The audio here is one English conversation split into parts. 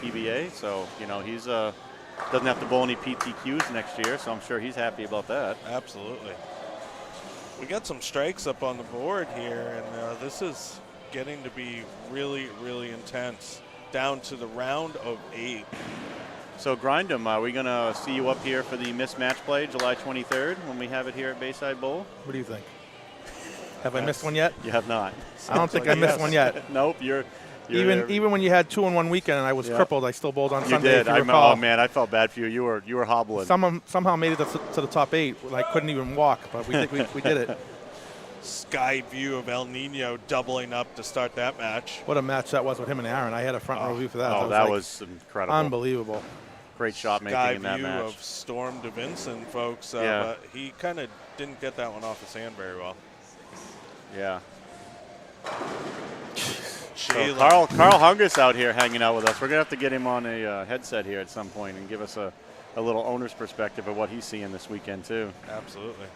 PBA. So, you know, he's doesn't have to bowl any PTQs next year, so I'm sure he's happy about that. Absolutely. We got some strikes up on the board here, and this is getting to be really, really intense. Down to the round of 8. So, Grindem, are we going to see you up here for the mismatch play July 23rd when we have it here at Bayside Bowl? What do you think? Have I missed one yet? You have not. I don't think I missed one yet. Nope, you're even when you had 2 in one weekend and I was crippled, I still bowled on Sunday. You did. Oh man, I felt bad for you. You were hobbling. Somehow made it to the top 8. I couldn't even walk, but we did it. Sky view of El Nino doubling up to start that match. What a match that was with him and Aaron. I had a front row view for that. Oh, that was incredible. Unbelievable. Great shot making in that match. Sky view of Storm DeVinson, folks. But he kind of didn't get that one off his hand very well. Yeah. So Carl Hungus out here hanging out with us. We're going to have to get him on a headset here at some point and give us a little owner's perspective of what he's seeing this weekend, too. Absolutely.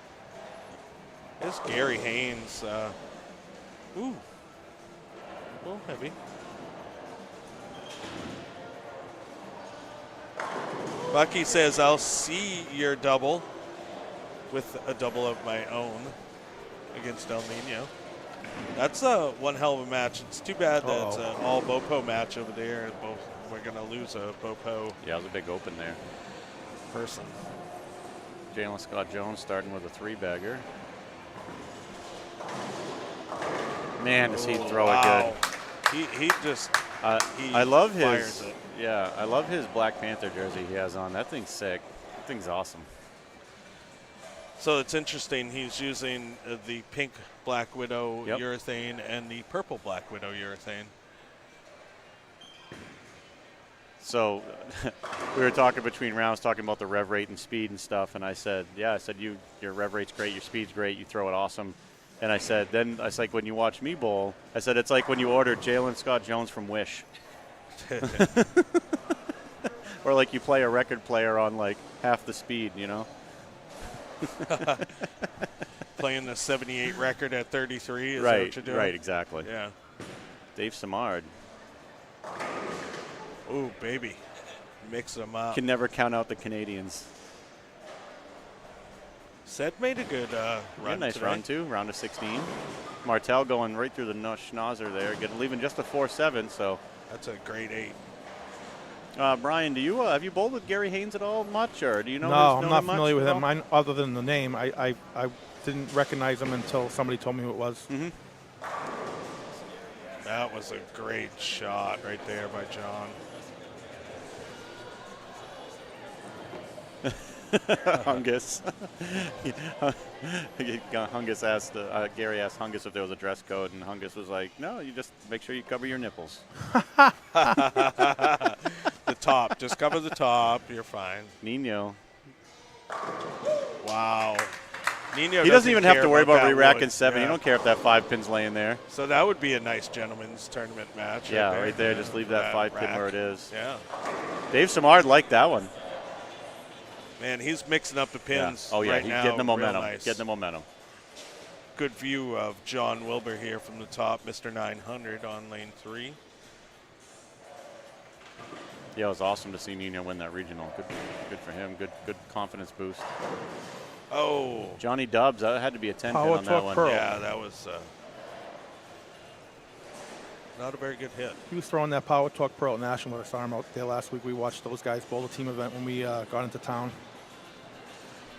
Here's Gary Haynes. Ooh. A little heavy. Bucky says, I'll see your double with a double of my own against El Nino. That's one hell of a match. It's too bad that it's an all Bopo match over there. We're going to lose a Bopo. Yeah, it was a big open there. Person. Jalen Scott Jones starting with a 3-bagger. Man, does he throw it good. He just I love fires his it. Yeah, I love his Black Panther jersey he has on. That thing's sick. That thing's awesome. So it's interesting. He's using the pink Black Widow urethane and the purple Black Widow urethane. So we were talking between rounds, talking about the rev rate and speed and stuff, and I said, your rev rate's great, your speed's great, you throw it awesome. And I said, then it's like when you watch me bowl, I said, it's like when you order Jalen Scott Jones from Wish. Or like you play a record player on like half the speed, you know? Playing the 78 record at 33 is right, that what you're doing? Right, exactly. Yeah. Dave Samard. Ooh, baby. Mix them up. Can never count out the Canadians. Seth made a good run. Nice today. run, too. Round of 16. Martel going right through the schnauzer there, leaving just a 4-7, so. That's a great 8. Brian, do you have you bowled with Gary Haynes at all much, or do you know? No, I'm not familiar with him. Other than the name, I didn't recognize him until somebody told me who it was. Mm-hmm. That was a great shot right there by John. Hungus. Hungus asked Gary asked Hungus if there was a dress code, and Hungus was like, "No, you just make sure you cover your nipples." The top, just cover the top. You're fine. Nino. Wow. Nino. He doesn't even have to worry about re-racking 7. Yeah. You don't care if that 5 pin's laying there. So that would be a nice gentleman's tournament match. Yeah, right there. Just leave that 5 pin where it is. Yeah. Dave Samard liked that one. Man, he's mixing up the pins. Yeah. Oh, yeah, right he's now. getting the momentum. Nice. Getting the momentum. Good view of John Wilbur here from the top, Mr. 900 on lane 3. Yeah, it was awesome to see Nino win that regional. Good for him. Good confidence boost. Oh. Johnny Dubs, that had to be a 10 pin Power on that one. Pearl. Yeah, that was not a very good hit. He was throwing that Power Talk Pearl at National. I saw him out there last week. We watched those guys bowl the team event when we got into town.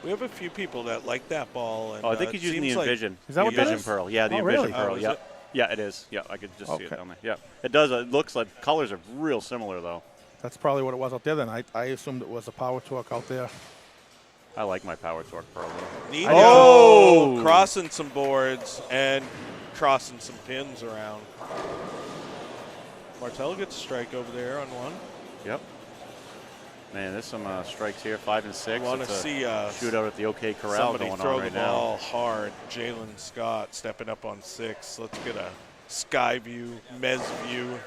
We have a few people that like that ball. And, I think he's using the Envision. Is that what that Envision is? Pearl. Yeah, the Oh, Envision really? Pearl. Oh, Yeah. it? Yeah, it is. Yeah, I could just see it down there. Yeah. It does. It looks like colors are real similar, though. That's probably what it was out there then. I assumed it was a Power Talk out there. I like my Power Torque Pearl. Nino crossing some boards and crossing some pins around. Martel gets a strike over there on one. Yep. Man, there's some strikes here, 5 and 6. Want to see shootout at the OK Corral somebody going throw on right the now. ball hard. Jalen Scott stepping up on 6. Let's get a sky view, mez view.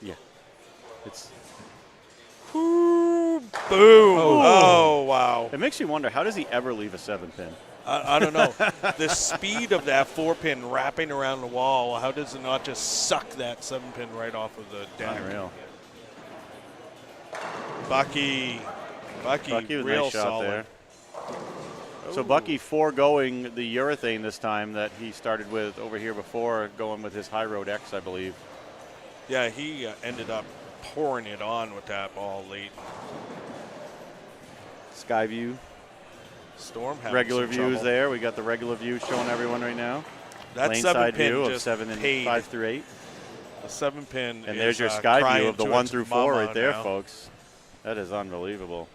Yeah. It's. Boom! Oh, wow. It makes you wonder, how does he ever leave a 7 pin? I don't know. The speed of that 4 pin wrapping around the wall, how does it not just suck that 7 pin right off of the deck? Unreal. Bucky, Bucky with a real nice shot solid. there. So Bucky foregoing the urethane this time that he started with over here before, going with his High Road X, I believe. Yeah, he ended up pouring it on with that ball late. Skyview. Storm having Regular some views trouble. there. We got the regular view showing everyone right now. That Lane 7 side pin view of just 7 and paid. 5 through 8. The 7 pin And is, there's your sky crying view of the to 1 its through 4 mama right there, now. folks. That is unbelievable.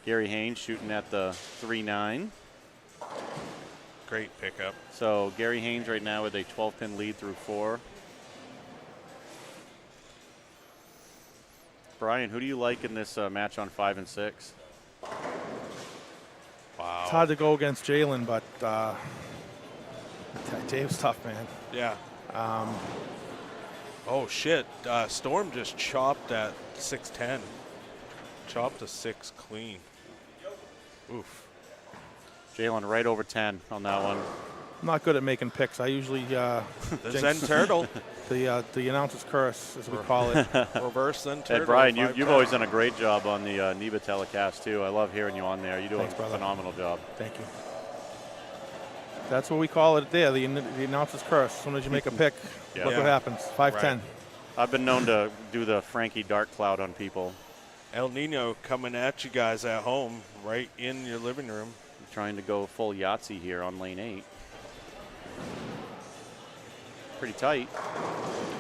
Gary Haynes shooting at the 3-9. Great pickup. So Gary Haynes right now with a 12-pin lead through 4. Brian, who do you like in this match on 5 and 6? Wow. It's hard to go against Jalen, but Dave's tough, man. Yeah. Oh, shit. Storm just chopped at 6'10". Chopped a 6 clean. Oof. Jalen right over 10 on that one. I'm not good at making picks. I usually The jinx Zen Turtle. the announcer's curse, as we call it. Reverse Zen Turtle. Hey, Brian, 5 you've times. always done a great job on the NEBA telecast, too. I love hearing you on there. You do Thanks, a brother. phenomenal job. Thank you. That's what we call it there, the announcer's curse. As soon as you make a pick, Yeah. look Yeah. what happens. 5-10. Right. I've been known to do the Frankie dark cloud on people, El Nino coming at you guys at home, right in your living room. trying to go full Yahtzee here on lane 8. Pretty tight.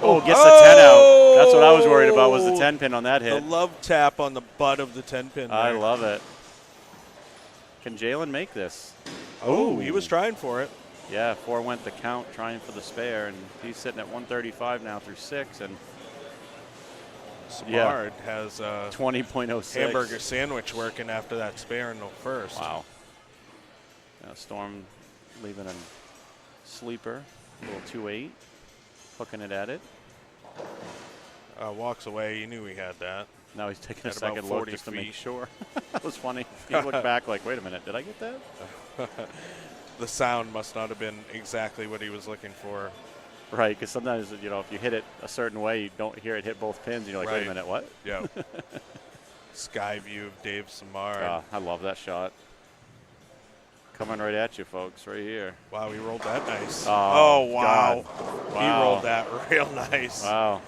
Oh, gets the 10 out. That's what I was worried about, was the 10 pin on that The hit. love tap on the butt of the 10 pin. I there. love it. Can Jalen make this? Oh, he was trying for it. Yeah, 4 went the count, trying for the spare, and he's sitting at 135 now through 6, and Samard has a 20.06. hamburger sandwich working after that spare in the first. Wow. Now Storm leaving a sleeper, a little 2-8, hooking it at it. Walks away. You knew he had that. Now he's taking a At about second look 40 just to make feet. sure. That was funny. He looked back like, wait a minute, did I get that? The sound must not have been exactly what he was looking for. Right, because sometimes, you know, if you hit it a certain way, you don't hear it hit both pins. You're like, wait a Right. minute, what? Yeah. Sky view of Dave Samard. I love that shot. Coming right at you, folks, right here. Wow, he rolled that nice. Oh, wow. God. He Wow. rolled that real nice. Wow.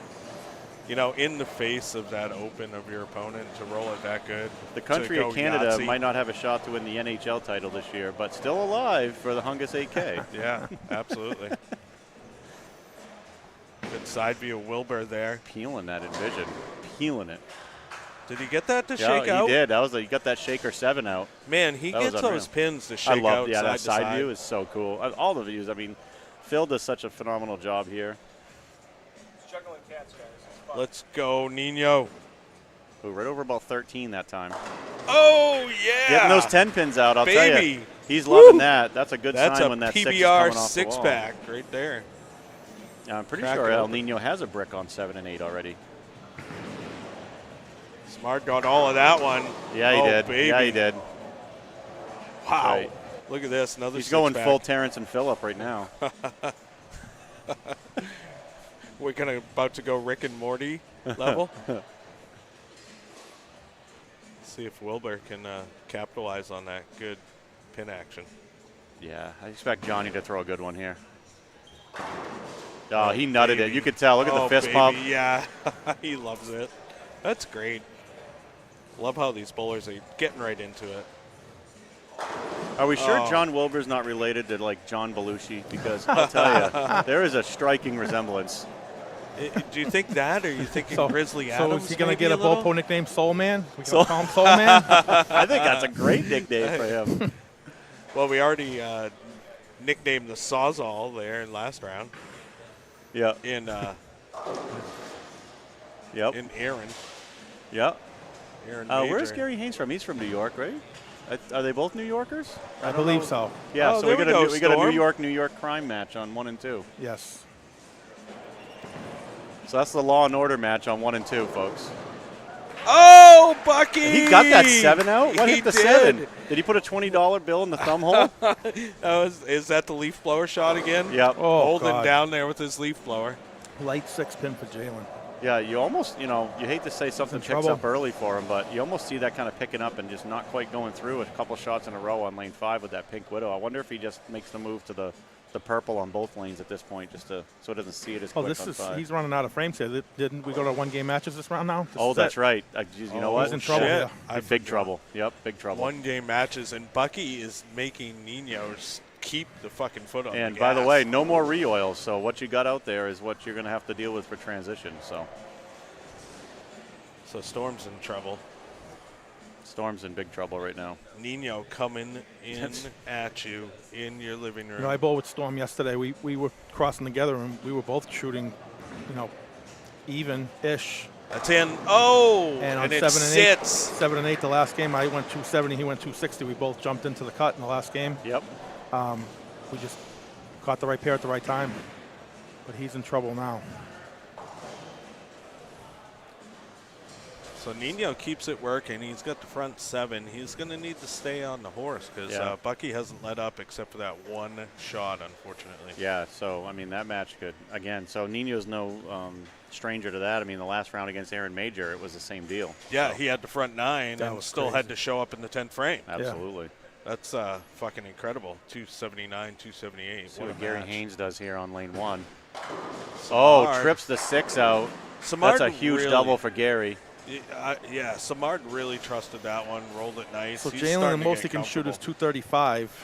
You know, in the face of that open of your opponent to roll it that good. The country to of go Canada Yahtzee. might not have a shot to win the NHL title this year, but still alive for the Hungus 8K. Yeah, absolutely. Good side view of Wilbur there. Peeling that Envision. Peeling it. Did he get that to Yeah, shake out? he did. That was he got that shaker 7 out. Man, he That was gets unreal. those pins to I shake love out yeah, side that to side view is so cool. All the views. I mean, Phil does such a phenomenal job here. Juggling cats, guys. It's fun. Let's go, Nino. Ooh, right over about 13 that time. Oh, yeah. Getting those 10 pins out, I'll tell you. Baby. He's loving Woo. that. That's a good That's sign a when that 6 is PBR coming off the wall. six-pack right there. I'm pretty Crack sure El open. Nino has a brick on 7 and 8 already. Smart got all of that one. Yeah, he Oh, did. baby. Yeah, he did. Wow. Right. Look at this. Another He's going six-pack. full Terrence and Phillip right now. We're about to go Rick and Morty level. See if Wilbur can capitalize on that good pin action. Yeah, I expect Johnny to throw a good one here. Oh, he nutted baby. it. You could tell. Look at Oh, the fist baby, pump. Yeah, he loves it. That's great. Love how these bowlers are getting right into it. Are we sure Oh. John Wilbur's not related to like John Belushi? Because I'll tell you, there is a striking resemblance. Do you think that, or are you thinking Grizzly So Adams? is he going to maybe get a little? Bopo nickname, Soul Man? We Soul- going to call him Soul Man? I think that's a great nickname for him. Well, we already nicknamed the Sawzall there in last round Yeah. in Yep. in Aaron. Yep. Aaron Where's Major. Gary Haynes from? He's from New York, right? Are they both New Yorkers? I believe so. Yeah. Oh, so there we we got go, we got a Storm. New York crime match on 1 and 2. Yes. So that's the Law and Order match on 1 and 2, folks. Oh, Bucky! He got that 7 out. What He hit the did. 7? Did he put a $20 bill in the thumb hole? Is that the leaf blower shot again? Yep. Oh, Holding God. down there with his leaf blower. Light 6 pin for Jalen. Yeah, you almost, you hate to say something picks trouble. up early for him, but you almost see that kind of picking up and just not quite going through a couple shots in a row on lane 5 with that Pink Widow. I wonder if he just makes the move to the purple on both lanes at this point, just so he doesn't see it as quick on 5. He's running out of frames here. Didn't we go to 1-game matches this round now? That's right. You know what? He's in trouble. Shit. Yeah. Big trouble. Yep, big trouble. 1-game matches, and Bucky is making Nino's keep the fucking foot on And the by gas. the way, no more re-oils, so what you got out there is what you're going to have to deal with for transition. So Storm's in trouble. Storm's in big trouble right now. Nino coming in at you in your living room. I bowled with Storm yesterday. We were crossing together, and we were both shooting, even-ish. That's in. Oh, And on it 7 and 8, sits. 7 and 8 the last game, I went 270, he went 260. We both jumped into the cut in the last game. Yep. We just caught the right pair at the right time. But he's in trouble now. So Nino keeps it working. He's got the front 7. He's going to need to stay on the horse because Bucky hasn't let up except for that one shot, unfortunately. Yeah, so, that match could, again, so Nino's no stranger to that. The last round against Aaron Major, it was the same deal. Yeah, so. he had the front 9 That and was still crazy. had to show up in the 10th frame. Absolutely. That's fucking incredible. 279, 278. See What what a Gary match. Haynes does here on lane 1. Samard. Trips the 6 out. Samard That's a huge really, double for Gary. Yeah, Samard really trusted that one, rolled it nice. So He's Jalen, starting the to most get he can shoot is comfortable. 235.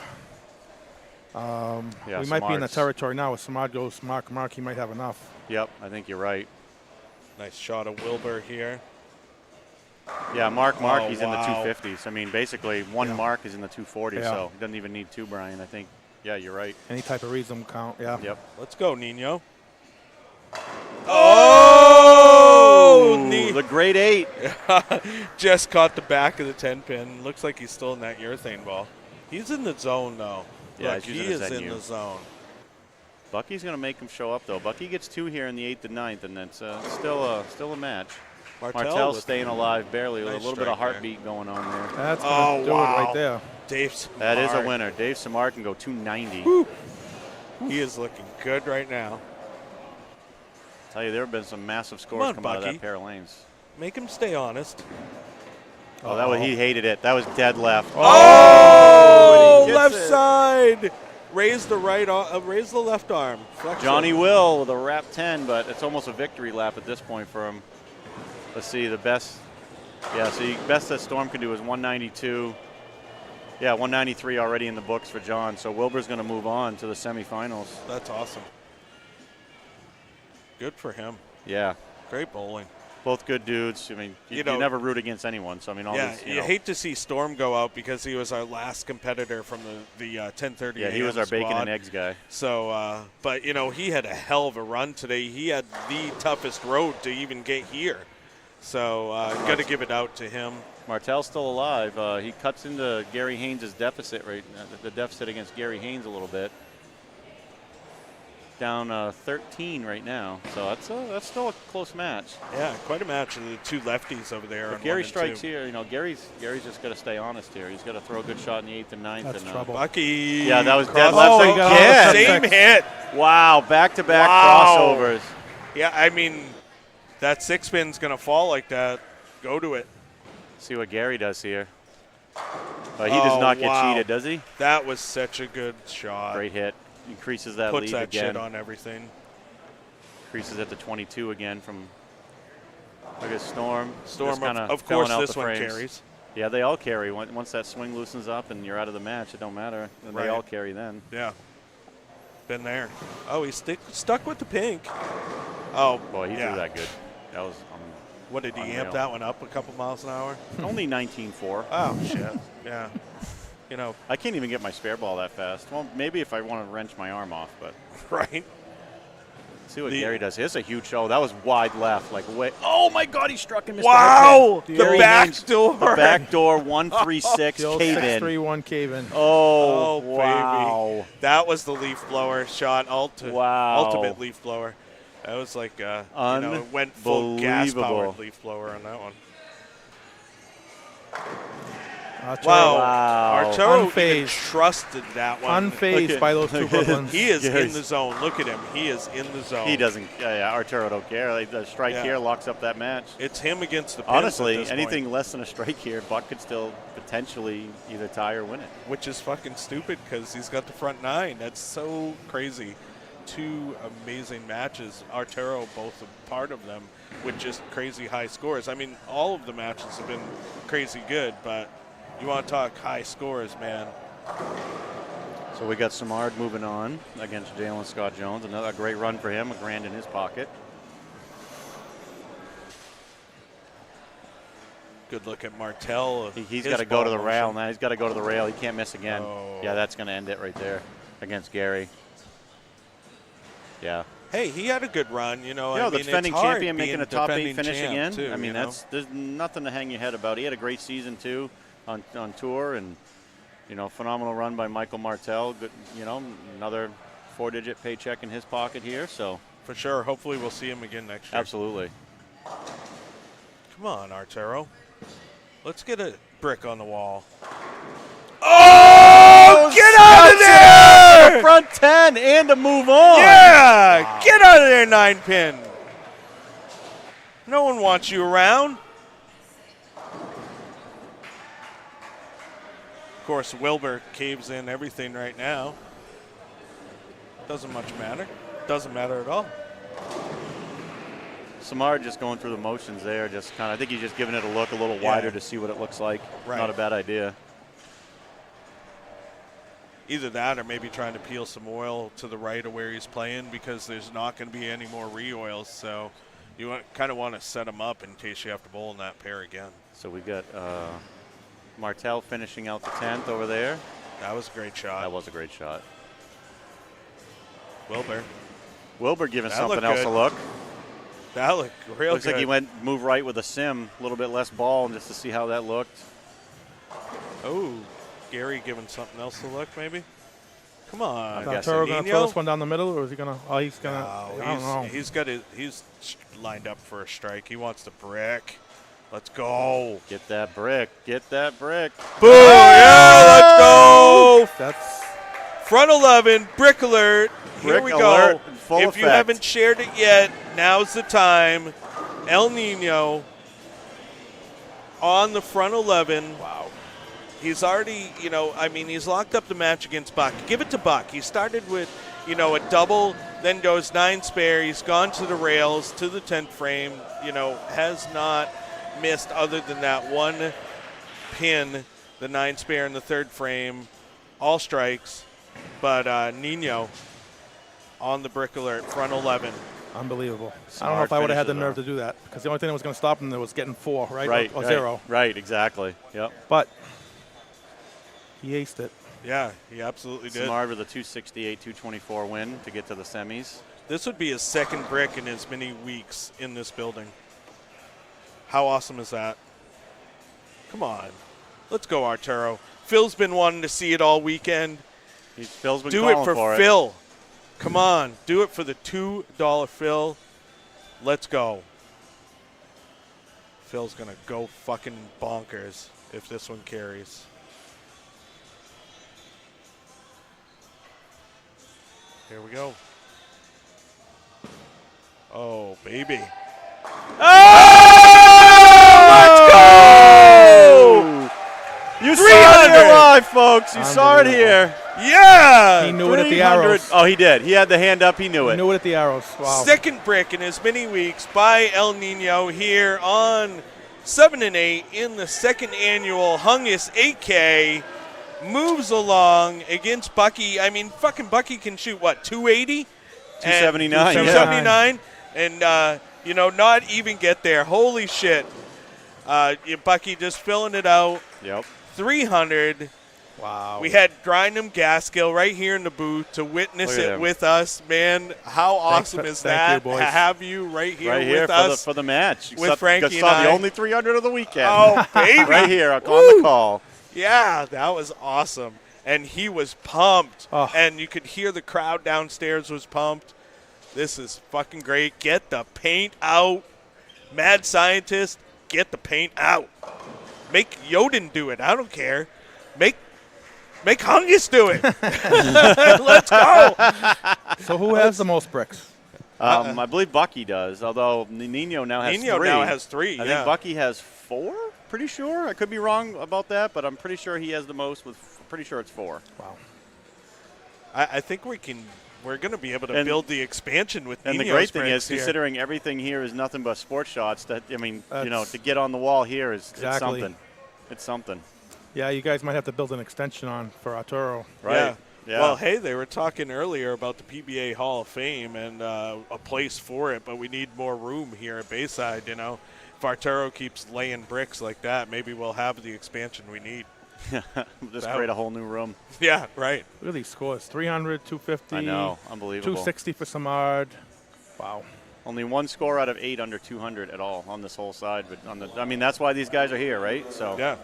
Yeah, We might be in the Samar's- territory now. If Samad goes mark, he might have enough. Yep, I think you're right. Nice shot of Wilbur here. Yeah, Mark, Oh, he's in the wow. 250s. Basically, one Mark is in the 240, Yeah. so he doesn't even need 2, Brian. I think, yeah, you're right. Any type of reason count, yeah. Yep. Let's go, Nino. The grade 8. Just caught the back of the 10-pin. Looks like he's still in that urethane ball. He's in the zone, though. Yeah, Look, he's he using his is in NU. the zone. Bucky's going to make him show up, though. Bucky gets 2 here in the 8th and 9th, and it's still a match. with Martel's staying alive barely with nice a little bit of strike there. heartbeat going on there. That's going to do it right there. Dave Samard. That is a winner. Dave Samar can go 290. Woo. He is looking good right now. Tell you, there have been some massive scores on, come out of Bucky. that pair of lanes. Make him stay honest. He hated it. That was dead left. Oh, and he left gets it. side. Raise the raise the left arm. Flex Johnny it. Will with a wrap 10, but it's almost a victory lap at this point for him. Let's see, the best. Yeah, so best that Storm can do is 192. Yeah, 193 already in the books for John. So Wilbur's going to move on to the semifinals. That's awesome. Good for him. Yeah, Great bowling. both good dudes. You never root against anyone. So all Yeah, these, you hate to see Storm go out because he was our last competitor from the 10:30. Yeah, he was our bacon squad. and eggs guy. So, but he had a hell of a run today. He had the toughest road to even get here. So, got to give it out to him. Martel's still alive. He cuts into Gary Haynes' deficit the deficit against Gary Haynes a little bit. Down 13 right now, so that's still a close match. Yeah, quite a match of the two lefties over there. If Gary strikes here, Gary's just got to stay honest here. He's got to throw a good shot in the 8th and 9th. That's and, trouble. Bucky. Yeah, that was cross- dead left Oh, again. Same hit. Wow, back-to-back Wow. crossovers. Yeah, that 6-pin's going to fall like that. Go to it. See what Gary does here. But he does not get wow. cheated, does he? That was such a good shot. Great hit. Increases that Puts lead that again. shit on everything. Increases it to 22 again from look at Storm. Storm, Just kinda of course, filling out this the one frames. carries. Yeah, they all carry. Once that swing loosens up and you're out of the match, it don't matter. Then Right. they all carry then. Yeah. Been there. Oh, he's stuck with the pink. Oh, Boy, he yeah. threw that good. That was What did he Unreal. amp that one up a couple miles an hour? only 19.4. Oh, shit. Yeah. I can't even get my spare ball that fast. Well, maybe if I want to wrench my arm off, but Right. see what The- Gary does. Here's a huge show. That was wide left, like way. Oh my God, he struck him. Wow. The Gary back Haynes, door. The back door 136 The old cave in. 6-3-1 cave in. Oh, baby. wow. That was the leaf blower shot. Wow. Ultimate leaf blower. That was like, it went full gas Unbelievable. powered leaf blower on that one. Wow. Wow. Arturo even Unfazed. trusted that one. Unfazed by those two Brooklyns. He is Gary's- in the zone. Look at him. He is in the zone. He doesn't. Arturo don't care. Like, the strike Yeah. here locks up that match. It's him against the pins Honestly, at this anything point, less than a strike here, Buck could still potentially either tie or win it. which is fucking stupid because he's got the front nine. That's so crazy. Two amazing matches. Arturo, both a part of them, with just crazy high scores. I mean, all of the matches have been crazy good, but you want to talk high scores, man. So we got Samard moving on against Jalen Scott Jones. Another great run for him, $1,000 in his pocket. Good look at Martel. He's His got to go to ball the rail motion. now. He's got to go to the rail. He can't miss again. Oh. Yeah, that's going to end it right there against Gary. Yeah. Hey, he had a good run, you know. You know, I the mean, defending it's hard champion making being a top 8 defending finish champ, again. too, I mean, you know? there's nothing to hang your head about. He had a great season too on tour, and phenomenal run by Michael Martel. Good, another 4-digit paycheck in his pocket here. So For sure. Hopefully we'll see him again next year. absolutely. Come on, Arturo. Let's get a brick on the wall. Oh, get out of there! The front 10 and to move on. Yeah! Wow. Get out of there, 9-pin. No one wants you around. Of course, Wilbur caves in everything right now. Doesn't much matter. Doesn't matter at all. Samard just going through the motions there. I think he's just giving it a look a little wider to see what it looks like. Right. Not a bad idea. Either that or maybe trying to peel some oil to the right of where he's playing because there's not going to be any more re-oils. So you kind of want to set him up in case you have to bowl in that pair again. So we got Martel finishing out the 10th over there. That was a great shot. That was a great shot. Wilbur giving That something looked else good. a look. That looked real Looks good. like he went move right with a sim, a little bit less ball, just to see how that looked. Oh, Gary giving something else to look, maybe? Come on. I'm Is guessing. Arturo going to Nino? throw this one down the middle, or is he going to? Oh, he's going to. I don't know. He's lined up for a strike. He wants the brick. Let's go. Get that brick. Get that brick. Boom. Yeah, let's go. That's Front 11, brick alert. Here Brick we alert go. in full If you effect. haven't shared it yet, now's the time. El Nino on the front 11. Wow. He's already, he's locked up the match against Buck. Give it to Buck. He started with, a double, then goes 9 spare. He's gone to the rails, to the 10th frame, has not missed other than that one pin, the 9 spare in the 3rd frame, all strikes. But Nino on the brick alert, front 11. unbelievable. I don't know Smart if I would have had the finishes, nerve to do that because the only thing that was going to stop him was getting 4, right? Right. Or right, 0. Right. Exactly. Yep. But he aced it. Yeah, he absolutely did. Samard with a 268, 224 win to get to the semis. This would be his 2nd brick in as many weeks in this building. How awesome is that? Come on. Let's go, Arturo. Phil's been wanting to see it all weekend. Phil's been Do calling it for it. Phil. Come on. Do it for the $2 Phil. Let's go. Phil's going to go fucking bonkers if this one carries. Here we go. Oh, baby. Let's go! You saw it 300. here live, folks. You saw it here. Yeah! He knew it at the 300. arrows. Oh, he did. He had the hand up. He knew He it. knew it at the arrows. Wow. 2nd brick in as many weeks by El Nino here on 7 and 8 in the 2nd annual Hungus 8K. Moves along against Bucky. I mean, fucking Bucky can shoot, what, 280? 279. 279. And, not even get there. Holy shit. Bucky just filling it out. Yep. 300. Wow. We had Grindham Gaskill right here in the booth to witness Look at it him. with us. Man, how awesome is thank that you, boys. to have you right here Right here with us? for the match. with Frankie you saw and the I. only 300 of the weekend. Oh, baby. Right here on Woo. the call. Yeah, that was awesome. And he was pumped. Oh. And you could hear the crowd downstairs was pumped. This is fucking great. Get the paint out. Mad scientist, get the paint out. Make Yoden do it. I don't care. Make Hungus do it. Let's go. So who has the most bricks? I believe Bucky does, although Nino now has Nino 3. now has 3, I think Bucky has 4, pretty sure. I could be wrong about that, but I'm pretty sure he has the most pretty sure it's 4. Wow. I think we're going to be able to build the expansion with And Nino's the great thing bricks is, here. considering everything here is nothing but sports shots, to That's get on the wall here is exactly. it's something. It's something. Yeah, you guys might have to build an extension on for Arturo. Right. Yeah. Well, hey, they were talking earlier about the PBA Hall of Fame and a place for it, but we need more room here at Bayside, you know. If Arturo keeps laying bricks like that, maybe we'll have the expansion we need. Just create a whole new room. Yeah, right. Look at these scores. 300, 250. I know. Unbelievable. 260 for Samard. Wow. Only 1 score out of 8 under 200 at all on this whole side. But that's why these guys are here, right? So yeah.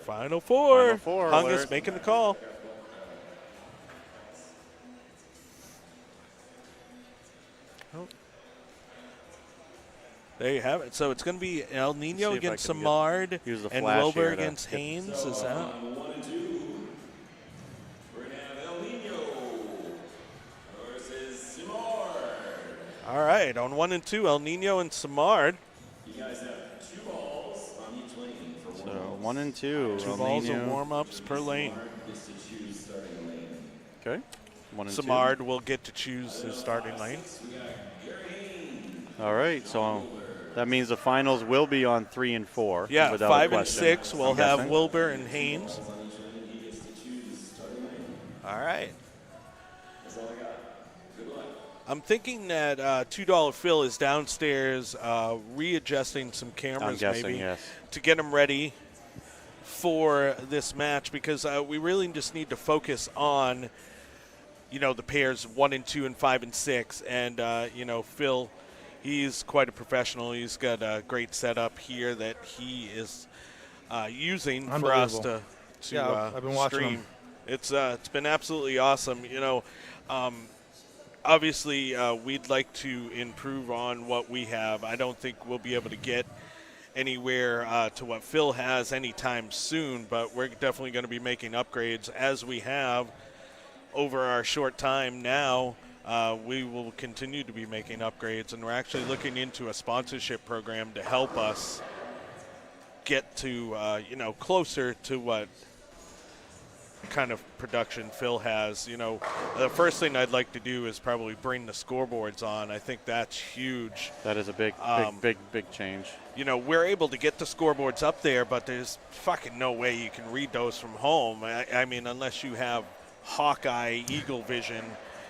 Final four. Hungus alert. making the call. Oh. There you have it. So it's going to be El Nino against Samard and Wilbur against Haynes. Is that? All right, on 1 and 2, El Nino and Samard. You guys have 2 balls on each lane for So 1 and 2. 2 balls of warm-ups per lane. Okay. 1 and 2. Samard will get to choose his starting lane. All right, so that means the finals will be on 3 and 4. Yeah, without 5 and question, 6 we'll I'm have guessing. Wilbur and Haynes. All right. I'm thinking that $2 Phil is downstairs readjusting some cameras maybe yes. to get them ready for this match because we really just need to focus on, the pairs 1 and 2 and 5 and 6. And, Phil, he's quite a professional. He's got a great setup here that he is using for us to I've been watching stream. him. It's been absolutely awesome. Obviously, we'd like to improve on what we have. I don't think we'll be able to get anywhere to what Phil has anytime soon, but we're definitely going to be making upgrades as we have over our short time now. We will continue to be making upgrades, and we're actually looking into a sponsorship program to help us get to, closer to what kind of production Phil has. The first thing I'd like to do is probably bring the scoreboards on. I think that's huge. That is a big change. We're able to get the scoreboards up there, but there's fucking no way you can read those from home. I mean, unless you have Hawkeye Eagle Vision,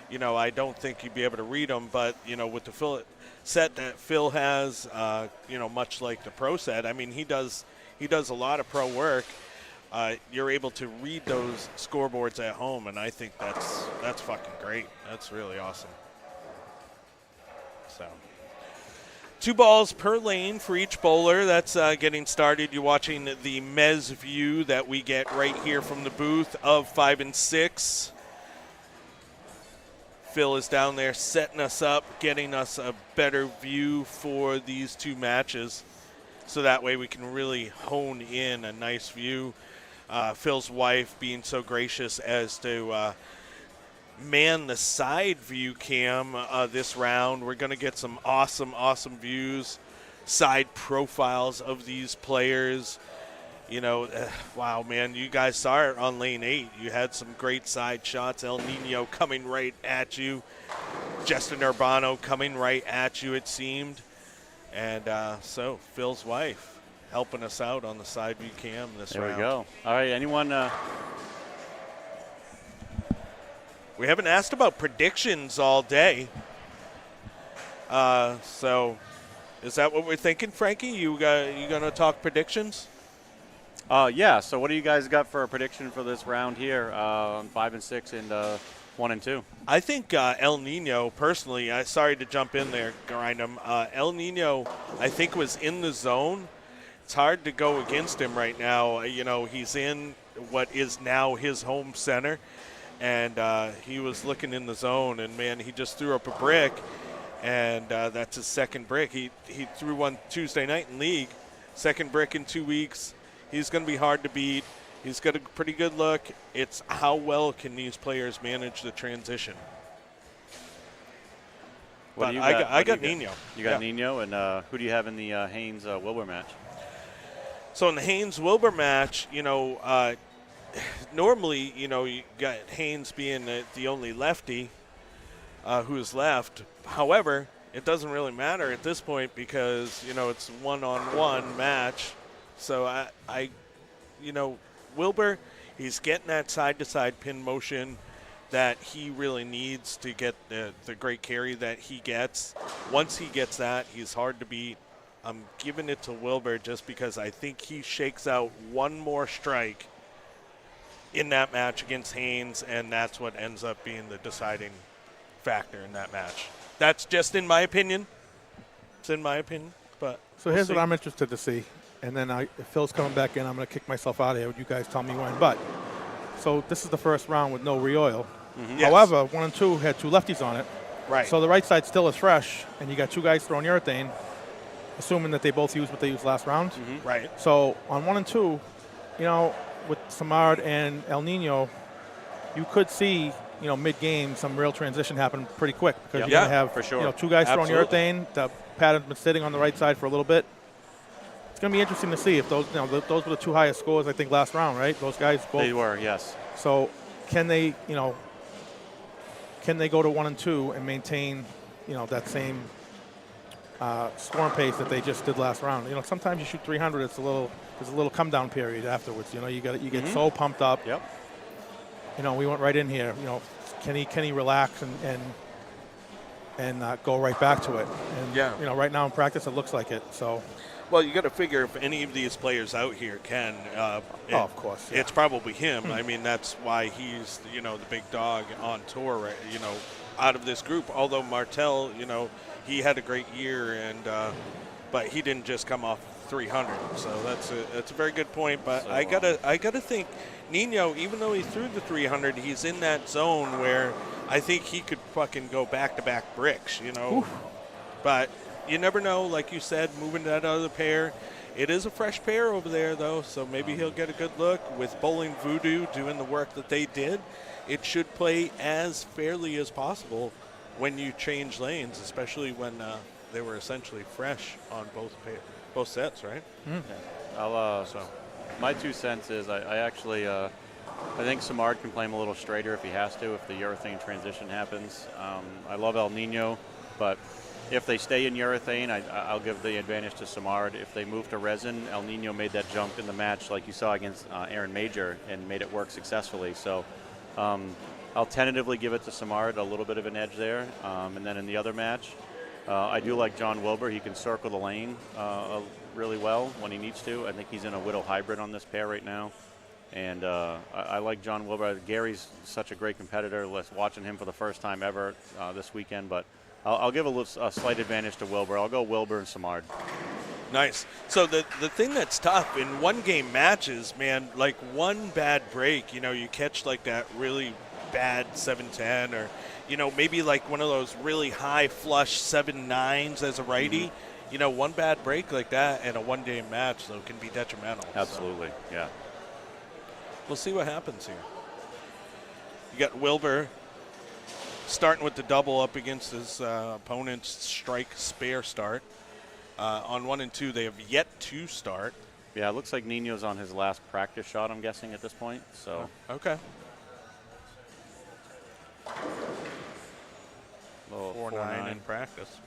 I don't think you'd be able to read them. But, with the set that Phil has, much like the Pro set, I mean, he does a lot of pro work. You're able to read those scoreboards at home, and I think that's fucking great. That's really awesome. So, 2 balls per lane for each bowler. That's getting started. You're watching the Mez view that we get right here from the booth of 5 and 6. Phil is down there setting us up, getting us a better view for these 2 matches, so that way we can really hone in a nice view. Phil's wife being so gracious as to man the side view cam this round. We're going to get some awesome views, side profiles of these players. Wow, man, you guys saw it on lane 8. You had some great side shots. El Nino coming right at you. Justin Urbano coming right at you, it seemed. And so Phil's wife helping us out on the side view cam this round. There we go. All right, anyone? We haven't asked about predictions all day. So is that what we're thinking, Frankie? You going to talk predictions? Yeah, so what do you guys got for a prediction for this round here on 5 and 6 and 1 and 2? I think El Nino, personally, sorry to jump in there, Grindem. El Nino, I think, was in the zone. It's hard to go against him right now. He's in what is now his home center, and he was looking in the zone, and, man, he just threw up a brick, and that's his second brick. He threw one Tuesday night in league, second brick in 2 weeks. He's going to be hard to beat. He's got a pretty good look. It's how well can these players manage the transition. What But do you I got you Nino. You got Nino, and who do you have in the Haynes-Wilbur match? So in the Haynes-Wilbur match, normally, you got Haynes being the only lefty who's left. However, it doesn't really matter at this point because, it's one-on-one match. So Wilbur, he's getting that side-to-side pin motion that he really needs to get the great carry that he gets. Once he gets that, he's hard to beat. I'm giving it to Wilbur just because I think he shakes out one more strike in that match against Haynes, and that's what ends up being the deciding factor in that match. That's just in my opinion. It's in my opinion, but So here's what I'm interested to see, and then if Phil's coming back in, I'm going to kick myself out of here. You guys tell me when. But so this is the first round with no Reoil. Yes. However, 1 and 2 had 2 lefties on it. Right. So the right side still is fresh, and you got 2 guys throwing urethane, assuming that they both used what they used last round. Right. So on 1 and 2, with Samard and El Nino, you could see, mid-game some real transition happen pretty quick because you're going to have for sure. 2 guys throwing Absolutely. urethane. The pattern's been sitting on the right side for a little bit. It's going to be interesting to see if those were the 2 highest scores I think last round, right? Those guys both. They were, yes. So can they go to 1 and 2 and maintain, that same scoring pace that they just did last round? Sometimes you shoot 300, there's a little come down period afterwards. You get so pumped up. Yep. We went right in here. Can he relax and go right back to it? And right now in practice it looks like it. So. Well, you got to figure if any of these players out here can. Of course. Yeah. It's probably him. I mean, that's why he's the big dog on tour. Right, out of this group. Although Martel, he had a great year, but he didn't just come off 300. So that's a very good point. But So, I gotta think Nino, even though he threw the 300, he's in that zone where I think he could fucking go back-to-back bricks. Oof. But you never know, like you said, moving that other pair. It is a fresh pair over there, though, so maybe he'll get a good look. With Bowling Voodoo doing the work that they did, it should play as fairly as possible when you change lanes, especially when they were essentially fresh on both sets, right? Yeah. My 2 cents is I actually I think Samard can play him a little straighter if he has to, if the urethane transition happens. I love El Nino, but if they stay in urethane, I'll give the advantage to Samard. If they move to resin, El Nino made that jump in the match like you saw against Aaron Major and made it work successfully. So I'll tentatively give it to Samard, a little bit of an edge there. And then in the other match, I do like John Wilbur. He can circle the lane really well when he needs to. I think he's in a Widow hybrid on this pair right now. And I like John Wilbur. Gary's such a great competitor. Watching him for the first time ever this weekend, but I'll give a slight advantage to Wilbur. I'll go Wilbur and Samard. Nice. So the thing that's tough in one-game matches, man, like one bad break, you catch like that really bad 7-10 or, maybe like one of those really high flush 7-9s as a righty. One bad break like that in a one-game match, though, can be detrimental. Absolutely, yeah. We'll see what happens here. You got Wilbur starting with the double up against his opponent's strike spare start. On 1 and 2, they have yet to start. Yeah, it looks like Nino's on his last practice shot, I'm guessing, at this point. So Okay. 4-9 in practice.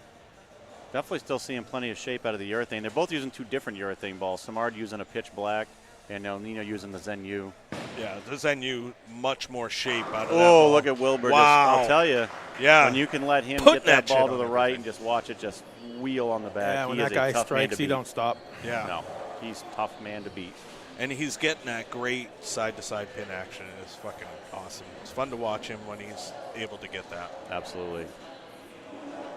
Definitely still seeing plenty of shape out of the urethane. They're both using 2 different urethane balls. Samard using a pitch black, and El Nino using the Zen U. Yeah, the Zen U, much more shape out of that Oh, ball. look at Wilbur. Wow. I'll tell you, Yeah. when you can let him Putting get that that shit ball to on the everything. right and just watch it just wheel on the back. Yeah, when he that is guy a tough man strikes, to he beat. don't stop. Yeah. No, he's a tough man to beat. And he's getting that great side-to-side pin action. It's fucking awesome. It's fun to watch him when he's able to get that. Absolutely.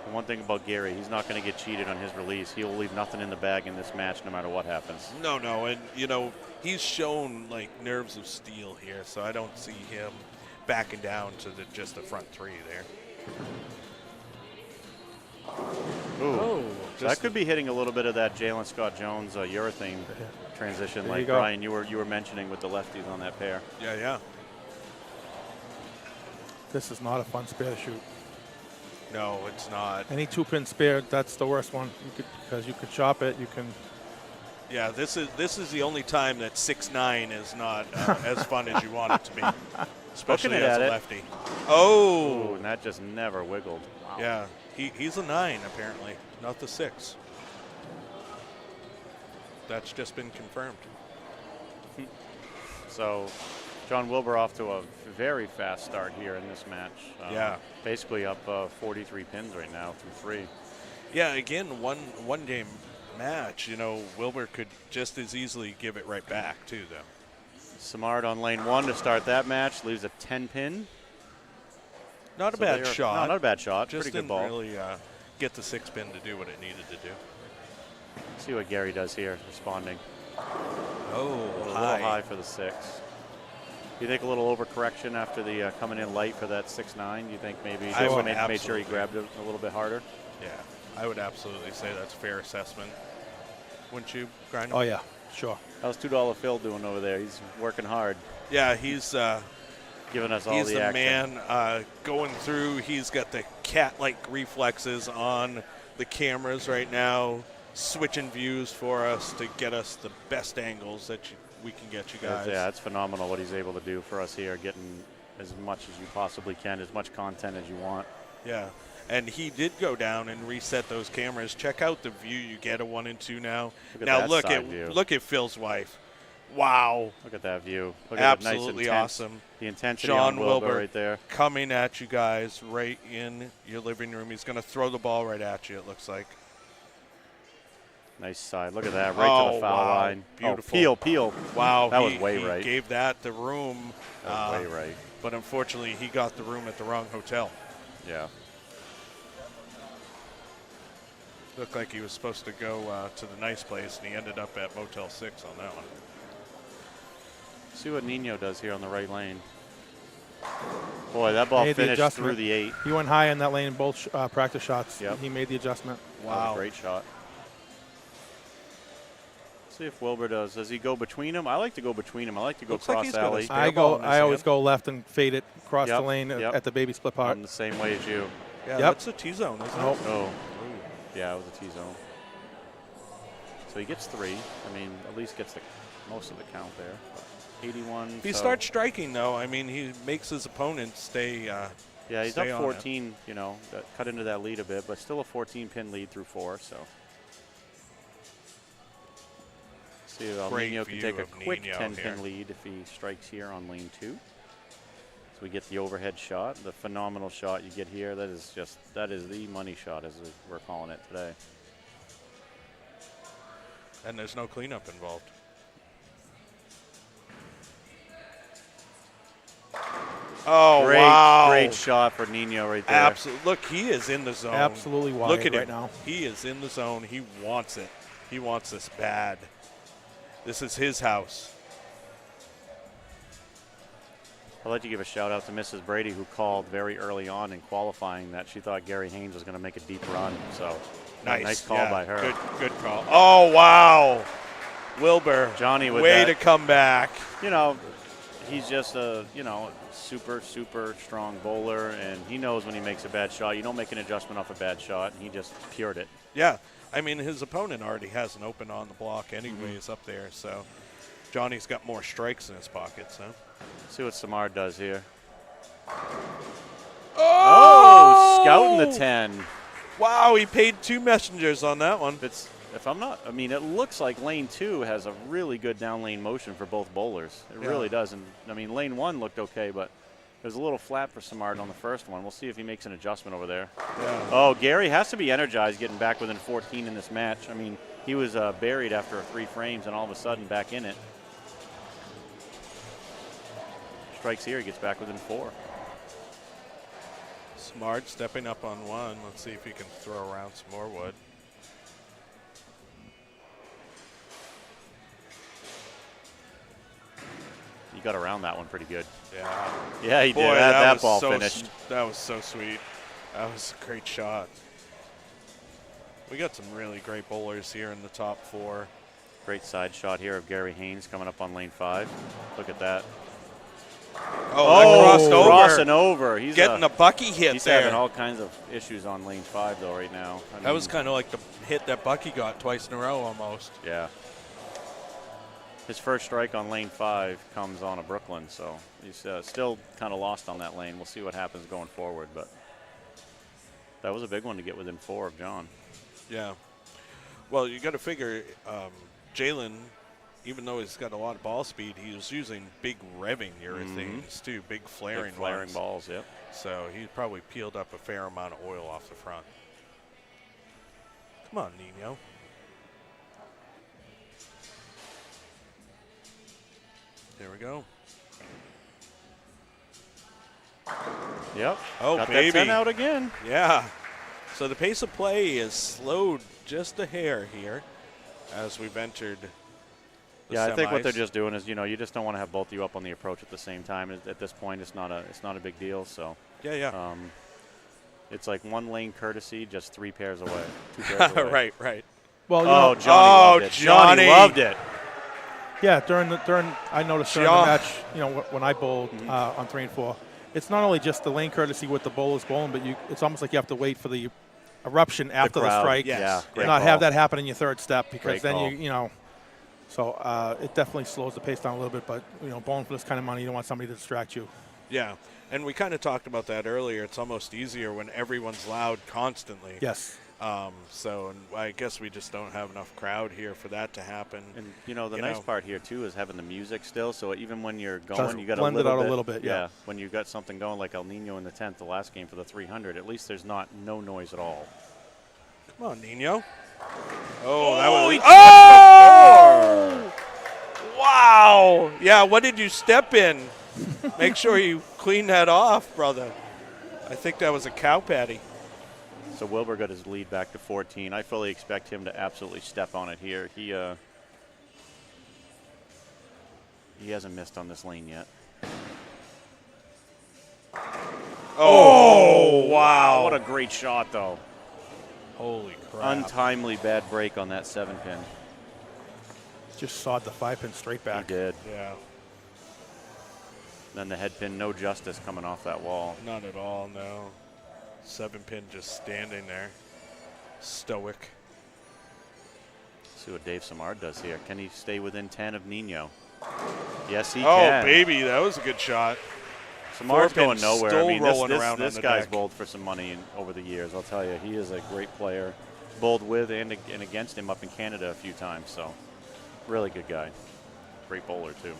And one thing about Gary, he's not going to get cheated on his release. He will leave nothing in the bag in this match no matter what happens. No, and, he's shown, like, nerves of steel here, so I don't see him backing down to just the front 3 there. Ooh. Oh, That could be hitting a little bit of that Jalen Scott Jones urethane transition, There like you go. Brian you were mentioning with the lefties on that pair. Yeah. This is not a fun spare to shoot. No, it's not. Any 2-pin spare, that's the worst one. Because you could chop it. You can. Yeah, this is the only time that 6'9" is not as fun as you want it to be, especially Looking as at a it. lefty. Oh, Oh, and that just never wiggled. Wow. yeah. He's a 9 apparently, not the 6. That's just been confirmed. So, John Wilbur off to a very fast start here in this match. Yeah. Basically up 43 pins right now through 3. Yeah, again, one game match. You know, Wilbur could just as easily give it right back too, though. Samard on lane 1 to start that match, leaves a 10 pin. Not a So bad they are- shot. No, not a bad shot. Just Pretty good didn't ball. really get the 6 pin to do what it needed to do. See what Gary does here, responding. Oh, A little high for the 6. You think a little overcorrection after the coming in light for that 6-9? You think maybe I would made sure he absolutely. grabbed it a little bit harder? Yeah, I would absolutely say that's a fair assessment. Wouldn't you, Grinder? Oh, yeah. Sure. How's $2 Phil doing over there? He's working hard, Yeah, he's giving us all he's the the action. man going through. He's got the cat-like reflexes on the cameras right now, switching views for us to get us the best angles that we can get you guys. Yeah, it's phenomenal what he's able to do for us here, getting as much as you possibly can, as much content as you want. Yeah, and he did go down and reset those cameras. Check out the view you get at 1 and 2 now. Look at Now that look side at view. look at Phil's wife. Wow, Look at that view. Look at the nice absolutely intense, awesome. The intensity John on Wilbur Wilbur right there. coming at you guys right in your living room. He's going to throw the ball right at you, it looks like. Nice side. Look at that, right to the foul wow. line. Beautiful. Oh, peel. Wow, That was he way right. gave that the room, That was way right. but unfortunately he got the room at the wrong hotel. Yeah. Looked like he was supposed to go to the nice place, and he ended up at Motel 6 on that one. See what Nino does here on the right lane. Boy, that ball Made the finished adjustment. through the 8. He went high in that lane in both practice shots. Yep. He made the adjustment. That was a great shot. See if Wilbur does. Does he go between them? I like to go between them. I like to go Looks like cross he's got a alley. spare I ball in his always hand. go left and fade it across Yep, the lane yep. at the baby split part. I'm the same way as you. Yeah, Yep. that's a T-zone, isn't Nope. it? Oh. Yeah, it was a T-zone. So he gets 3. I mean, at least gets most of the count there. 81. If he so- starts striking, though, I mean, he makes his opponent stay. Yeah, he's stay up on it. 14, you know, cut into that lead a bit, but still a 14-pin lead through 4, so. See if El Great Nino can view take a of quick Nino 10-pin here. lead if he strikes here on lane 2. So we get the overhead shot, the phenomenal shot you get here. That is the money shot, as we're calling it today. And there's no cleanup involved. Oh, wow. Great shot for Nino right there. Absolutely. Look, he is in the zone. Absolutely wide Look at right him. now. He is in the zone. He wants it. He wants this bad. This is his house. I'd like to give a shout out to Mrs. Brady, who called very early on in qualifying that she thought Gary Haynes was going to make a deep run. So nice call Yeah, by her. Good call. Oh, wow. Wilbur. Johnny with way that. to come back. You know, he's just a, super strong bowler, and he knows when he makes a bad shot. You don't make an adjustment off a bad shot, and he just pured it. Yeah. I mean, his opponent already has an open on the block anyways up there, so Johnny's got more strikes in his pockets, huh? See what Samard does here. Oh! Scouting the 10. Wow, he paid 2 messengers on that one. It looks like lane 2 has a really good down lane motion for both bowlers. It really does. And I mean, lane 1 looked okay, but there's a little flat for Samard on the first one. We'll see if he makes an adjustment over there. Yeah. Oh, Gary has to be energized getting back within 14 in this match. I mean, he was buried after 3 frames and all of a sudden back in it. Strikes here, he gets back within 4. Smart stepping up on 1. Let's see if he can throw around some more wood. He got around that one pretty good. Yeah. Yeah, he Boy, did. That was ball so finished. That was so sweet. That was a great shot. We got some really great bowlers here in the top 4. Great side shot here of Gary Haynes coming up on lane 5. Look at that. Oh, that crossed over. Crossing over. He's Getting a Bucky hit he's there. having all kinds of issues on lane 5 though right now. I That mean, was kind of like the hit that Bucky got twice in a row almost. Yeah. His first strike on lane 5 comes on a Brooklyn, so he's still kind of lost on that lane. We'll see what happens going forward, but that was a big one to get within 4 of John. Yeah. Well, you got to figure Jalen, even though he's got a lot of ball speed, he was using big revving urethanes too, big flaring ones. balls, yep. So he probably peeled up a fair amount of oil off the front. Come on, Nino. There we go. Yep. Oh, got baby. that 10 out again. Yeah. So the pace of play is slowed just a hair here as we've entered the Yeah, I think what semis. they're just doing is, you just don't want to have both of you up on the approach at the same time. At this point, it's not a big deal. So Yeah. it's like 1 lane courtesy, just 3 pairs away, 2 pairs away. Right. Well, Oh, Johnny loved it. Johnny. Johnny loved it. yeah, during I noticed during the match, when I bowled on 3 and 4, it's not only just the lane courtesy with the bowlers bowling, but it's almost like you have to wait for the eruption after the crowd, strike. yes. Yeah, great Not call. have that happen in your 3rd step because Great then call. So it definitely slows the pace down a little bit. But bowling for this kind of money, you don't want somebody to distract you. Yeah. And we kind of talked about that earlier. It's almost easier when everyone's loud constantly. Yes. So I guess we just don't have enough crowd here for that to happen. And the nice part here too is having the music still. So even when you're Does going, you got blend it out a little bit. Yeah. When you got something going like El Nino in the 10th, the last game for the 300, at least there's no noise at all. Come on, Nino. Oh, that was. Oh! Wow. Yeah, what did you step in? Make sure you clean that off, brother. I think that was a cow patty. So Wilbur got his lead back to 14. I fully expect him to absolutely step on it here. He hasn't missed on this lane yet. Oh, wow. What a great shot, though. Holy crap. Untimely bad break on that 7-pin. Just sawed the 5-pin straight back. He did. Yeah, Then the head pin, no justice coming off that wall. not at all, no. 7-pin just standing there. Stoic. See what Dave Samard does here. Can he stay within 10 of Nino? Yes, he Oh, can. baby, that was a good shot. Samard's Four-pin going nowhere. still I mean, rolling around this on the guy's deck. bowled for some money over the years. I'll tell you, he is a great player. Bowled with and against him up in Canada a few times. So, really good guy. Great bowler too.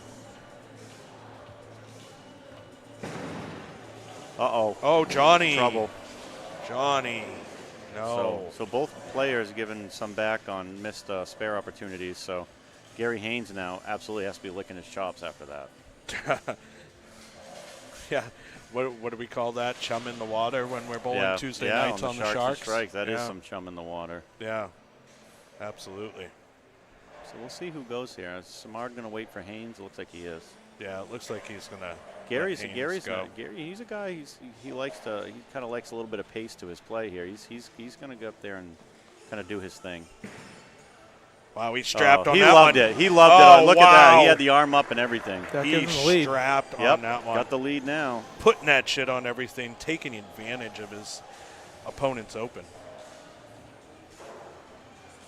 Uh-oh. Oh, Johnny. Trouble. Johnny. No. So both players given some back on missed spare opportunities. So Gary Haynes now absolutely has to be licking his chops after that. Yeah. What do we call that? Chum in the water when we're bowling Tuesday nights on the Sharks? Strike. That is some chum in the water. Yeah. Absolutely. So we'll see who goes here. Is Samard going to wait for Haynes? It looks like he is. Yeah, it looks like he's gonna. Gary's go. Gary. He's a guy. He kind of likes a little bit of pace to his play here. He's going to go up there and kind of do his thing. Wow, he strapped on he that loved one. it. He loved it. Look at that. He wow. had the arm up and everything. That He gives him the lead. strapped Yep, on that one. got the lead now. Putting that shit on everything, taking advantage of his opponent's open.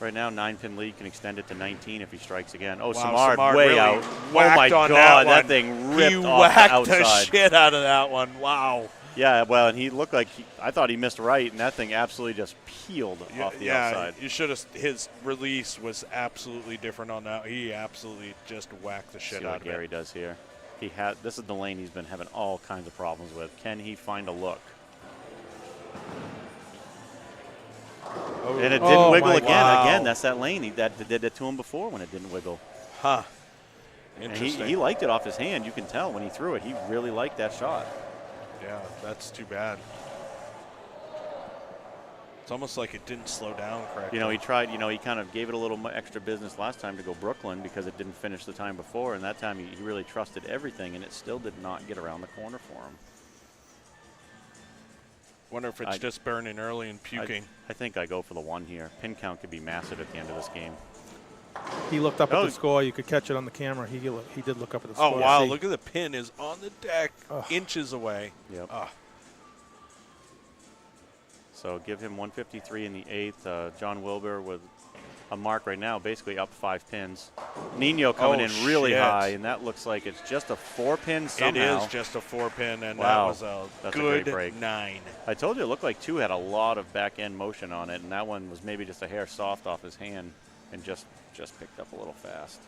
Right now, 9-pin lead can extend it to 19 if he strikes again. Oh, Wow, Samard way really out. Oh whacked my on God, that that thing ripped He off whacked the outside. shit out of that one. Wow. Yeah, well, and he looked like I thought he missed right, and that thing absolutely just peeled off the outside. You should have. His release was absolutely different on that. He absolutely just whacked the shit See out what of Gary it. does here. This is the lane he's been having all kinds of problems with. Can he find a look? Oh. And it didn't wiggle my again. God. Again, that's that lane. That did it to him before when it didn't wiggle. Huh. And Interesting. he liked it off his hand. You can tell when he threw it. He really liked that shot. Yeah, that's too bad. It's almost like it didn't slow down correctly. He tried, he kind of gave it a little extra business last time to go Brooklyn because it didn't finish the time before, and that time he really trusted everything, and it still did not get around the corner for him. Wonder if it's just burning early and puking. I think I go for the 1 here. Pin count could be massive at the end of this game. He looked up at the score. You could catch it on the camera. He did look up at the score. Oh, wow. See? Look at the pin is on the deck, inches away. Yep. So give him 153 in the 8th. John Wilbur with a mark right now, basically up 5 pins. Nino coming in really high, and that looks like it's just a 4-pin somehow. It is just a 4-pin, and wow. that's a great good break. 9. I told you it looked like 2 had a lot of back-end motion on it, and that one was maybe just a hair soft off his hand and just picked up a little fast.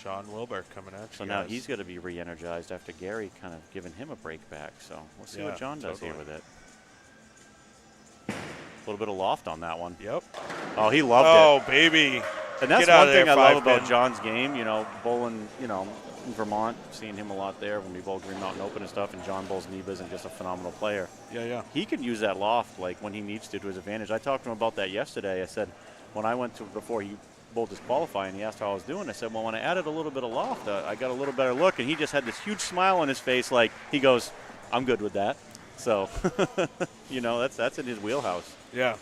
John Wilbur coming at you. So now he's going to be re-energized after Gary kind of giving him a break back. So we'll see what John does here with it. A little bit of loft on that one. Yep. Oh, he loved it. Oh, baby. And that's one thing I love about John's game. You know, bowling, you know, in Vermont, seeing him a lot there when we bowl Green Mountain Open and stuff, and John bowls Nebas and just a phenomenal player. Yeah. He can use that loft, like, when he needs to his advantage. I talked to him about that yesterday. I said, when I went to, before he bowled his qualifying, he asked how I was doing. I said, well, when I added a little bit of loft, I got a little better look. And he just had this huge smile on his face, like, he goes, I'm good with that. So, you know, that's in his wheelhouse. Yeah.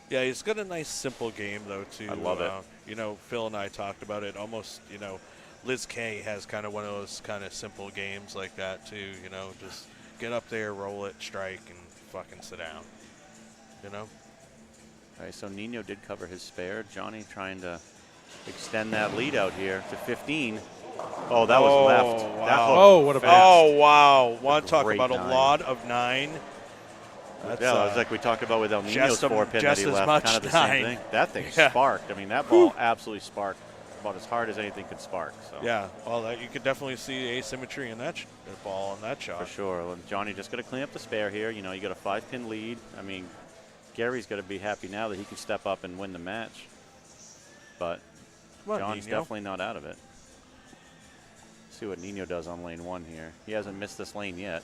Yeah, he's got a nice, simple game, though, too. I love it. You know, Phil and I talked about it. Almost, you know, Liz Kay has kind of one of those kind of simple games like that, too. You know, just get up there, roll it, strike, and fucking sit down. You know? All right, so Nino did cover his spare. Johnny trying to extend that lead out here to 15. Oh, that was left. Wow. That what a fast. Oh, wow. Want to talk Great about 9. A lot of 9. That's, yeah, it's like we talked about with El Nino's 4-pin that he left, kind of the same thing. That thing sparked. I mean, that ball absolutely sparked about as hard as anything could spark. So. Yeah, well, you could definitely see asymmetry in that ball on that shot. For sure. Well, Johnny just got to clean up the spare here. You know, you got a 5-pin lead. I mean, Gary's got to be happy now that he can step up and win the match. But John's definitely not out of it. See what Nino does on lane 1 here. He hasn't missed this lane yet.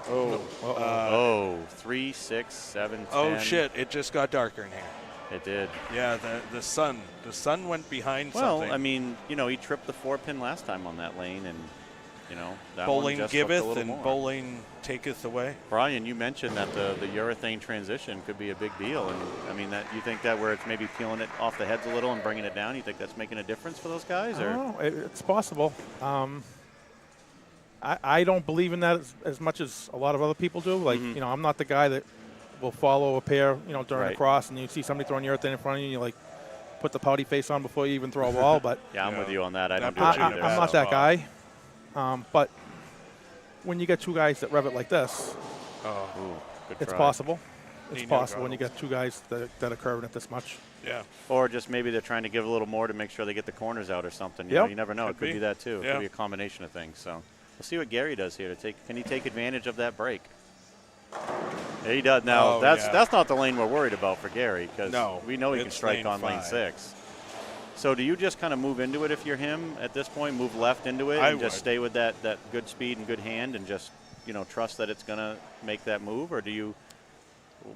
Oh, 3, 6, 7, 10. Oh, shit. It just got darker in here. It did. Yeah, the sun went behind something. Well, I mean, you know, he tripped the 4-pin last time on that lane, and, you know, that bowling one just giveth and more. bowling taketh away. Brian, you mentioned that the urethane transition could be a big deal, and I mean, that you think that where it's maybe peeling it off the heads a little and bringing it down, you think that's making a difference for those guys? Or? Oh, it's possible. I don't believe in that as much as a lot of other people do. Like, you know, I'm not the guy that will follow a pair, you know, during the cross, and you see somebody throwing urethane in front of you, and you like put the pouty face on before you even throw a ball. But yeah, I'm with you on that. I don't do I'm either. not that guy. But when you get 2 guys that rev it like this, it's possible. It's possible when you get 2 guys that are curving it this much. Yeah. Or just maybe they're trying to give a little more to make sure they get the corners out or something. You know, you never know. It could be that too. It could be a combination of things. So we'll see what Gary does here. Can he take advantage of that break? Yeah, he does. Now, that's not the lane we're worried about for Gary, because we know he can strike on lane 6. So do you just kind of move into it if you're him at this point, move left into it and just stay with that good speed and good hand and just, you know, trust that it's going to make that move? Or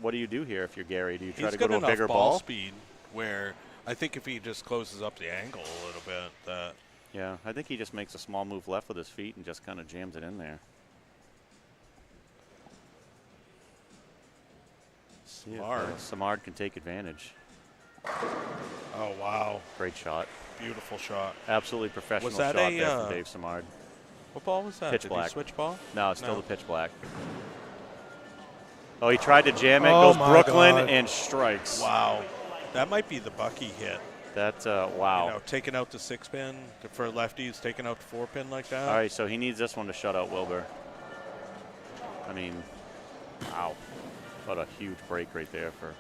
what do you do here if you're Gary? Do you try to go to a bigger ball? Speed where I think if he just closes up the angle a little bit. Yeah, I think he just makes a small move left with his feet and just kind of jams it in there. Samard can take advantage. Oh, wow. Great shot. Beautiful shot. Absolutely professional shot there from Dave Samard. What ball was that? Pitch black. Did he switch ball? No, it's still the pitch black. Oh, he tried to jam it, goes Brooklyn, and strikes. Wow. That might be the Bucky hit. That's, wow. You know, taking out the 6-pin for lefties, taking out the 4-pin like that. All right, so he needs this one to shut out Wilbur. I mean, wow. What a huge break right there for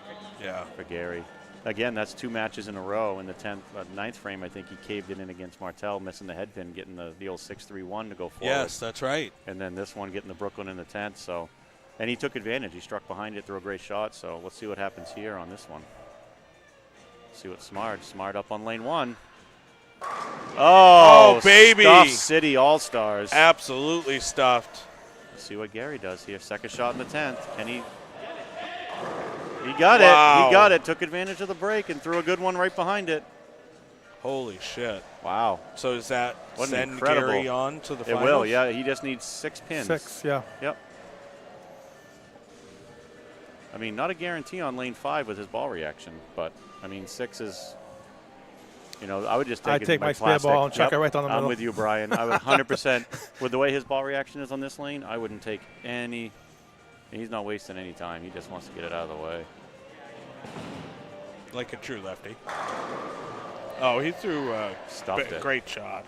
Gary. Again, that's 2 matches in a row. In the 9th frame, I think he caved it in against Martel, missing the head pin, getting the old 6-3-1 to go forward. Yes, that's right. And then this one getting the Brooklyn in the 10th. So, and he took advantage. He struck behind it, threw a great shot. So let's see what happens here on this one. See what Smart up on lane 1. Oh, baby. Stuffed City All-Stars. Absolutely stuffed. Let's see what Gary does here. Second shot in the 10th. Can he? He got it. He got it. Took advantage of the break and threw a good one right behind it. Holy shit. Wow. So does that send incredible. Gary on to the finals? It will, yeah. He just needs 6 pins. 6, yeah. Yep. I mean, not a guarantee on lane 5 with his ball reaction, but I mean 6 is. I would just take I'd take my spare plastic. ball and chuck it right down the middle. I'm with you, Brian. I would 100%. With the way his ball reaction is on this lane, I wouldn't take any. He's not wasting any time. He just wants to get it out of the way. Like a true lefty. Oh, he threw a Stuffed it. great shot.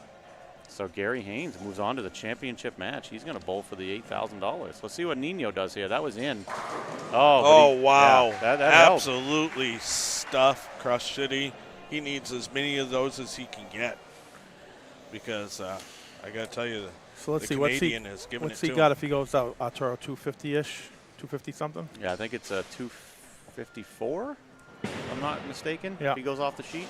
So Gary Haynes moves on to the championship match. He's going to bowl for the $8,000. Let's see what Nino does here. That was in. Oh, wow. Yeah, that helped. Absolutely stuffed, crushed City. He needs as many of those as he can get because I got to tell you, So let's the see Canadian is giving what's it he to got him. if he goes out Arturo 250-ish, 250 something. Yeah, I think it's a 254, if I'm not mistaken, Yeah. if he goes off the sheet.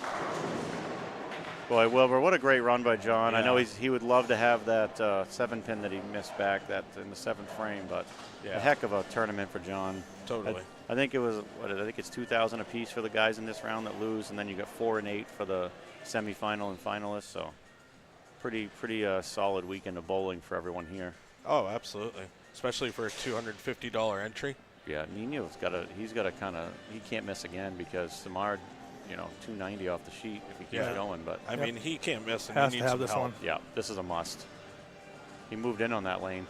Boy, Wilbur, what a great run by John. I know he would love to have that 7-pin that he missed back in the 7th frame, but a heck of a tournament for John. Totally. I think it was, I think it's 2,000 apiece for the guys in this round that lose, and then you got 4 and 8 for the semifinal and finalists, so pretty solid weekend of bowling for everyone here. Oh, absolutely. Especially for a $250 entry. Yeah, Nino's he can't miss again because Samard, 290 off the sheet if he keeps going. But I mean, he can't miss, and Has he to needs have some this help. one. yeah, this is a must. He moved in on that lane.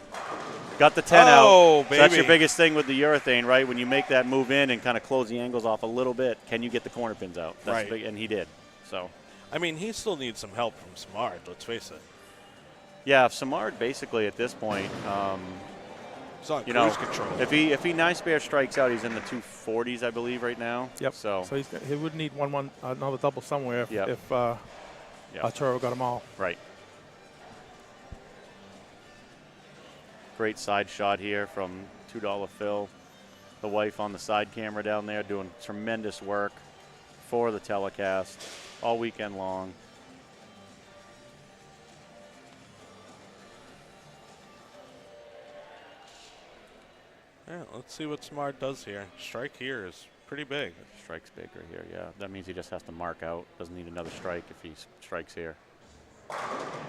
Got the 10 Oh, out. So that's your baby. biggest thing with the urethane, right? When you make that move in and kind of close the angles off a little bit, can you get the corner pins out? That's Right. big, and he did. So, I mean, he still needs some help from Smart, let's face it. yeah, Samard basically at this point, He's on cruise control. if he 9-spare strikes out, he's in the 240s, I believe, right now. Yep. So he would need another double somewhere if Yep. Arturo got them all. right. Great side shot here from $2 Phil. The wife on the side camera down there doing tremendous work for the telecast all weekend long. Yeah, let's see what Smart does here. Strike here is pretty big. Strike's big right here, yeah. That means he just has to mark out. Doesn't need another strike if he strikes here.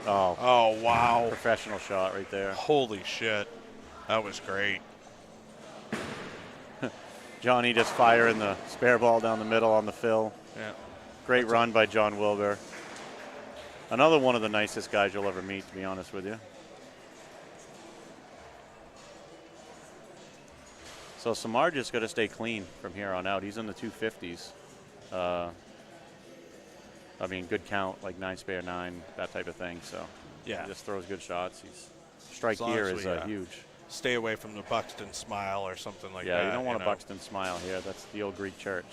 Oh, Oh, wow. professional shot right there. Holy shit. That was great. Johnny just firing the spare ball down the middle on the fill. Yeah. Great run by John Wilbur. Another one of the nicest guys you'll ever meet, to be honest with you. So Samar just got to stay clean from here on out. He's in the 250s. I mean, good count, like 9-spare 9, that type of thing. So Yeah. he just throws good shots. Strike As long here as is we, huge. Stay away from the Buxton smile or something like that. Yeah, you don't want a know. Buxton smile here. That's the old Greek church.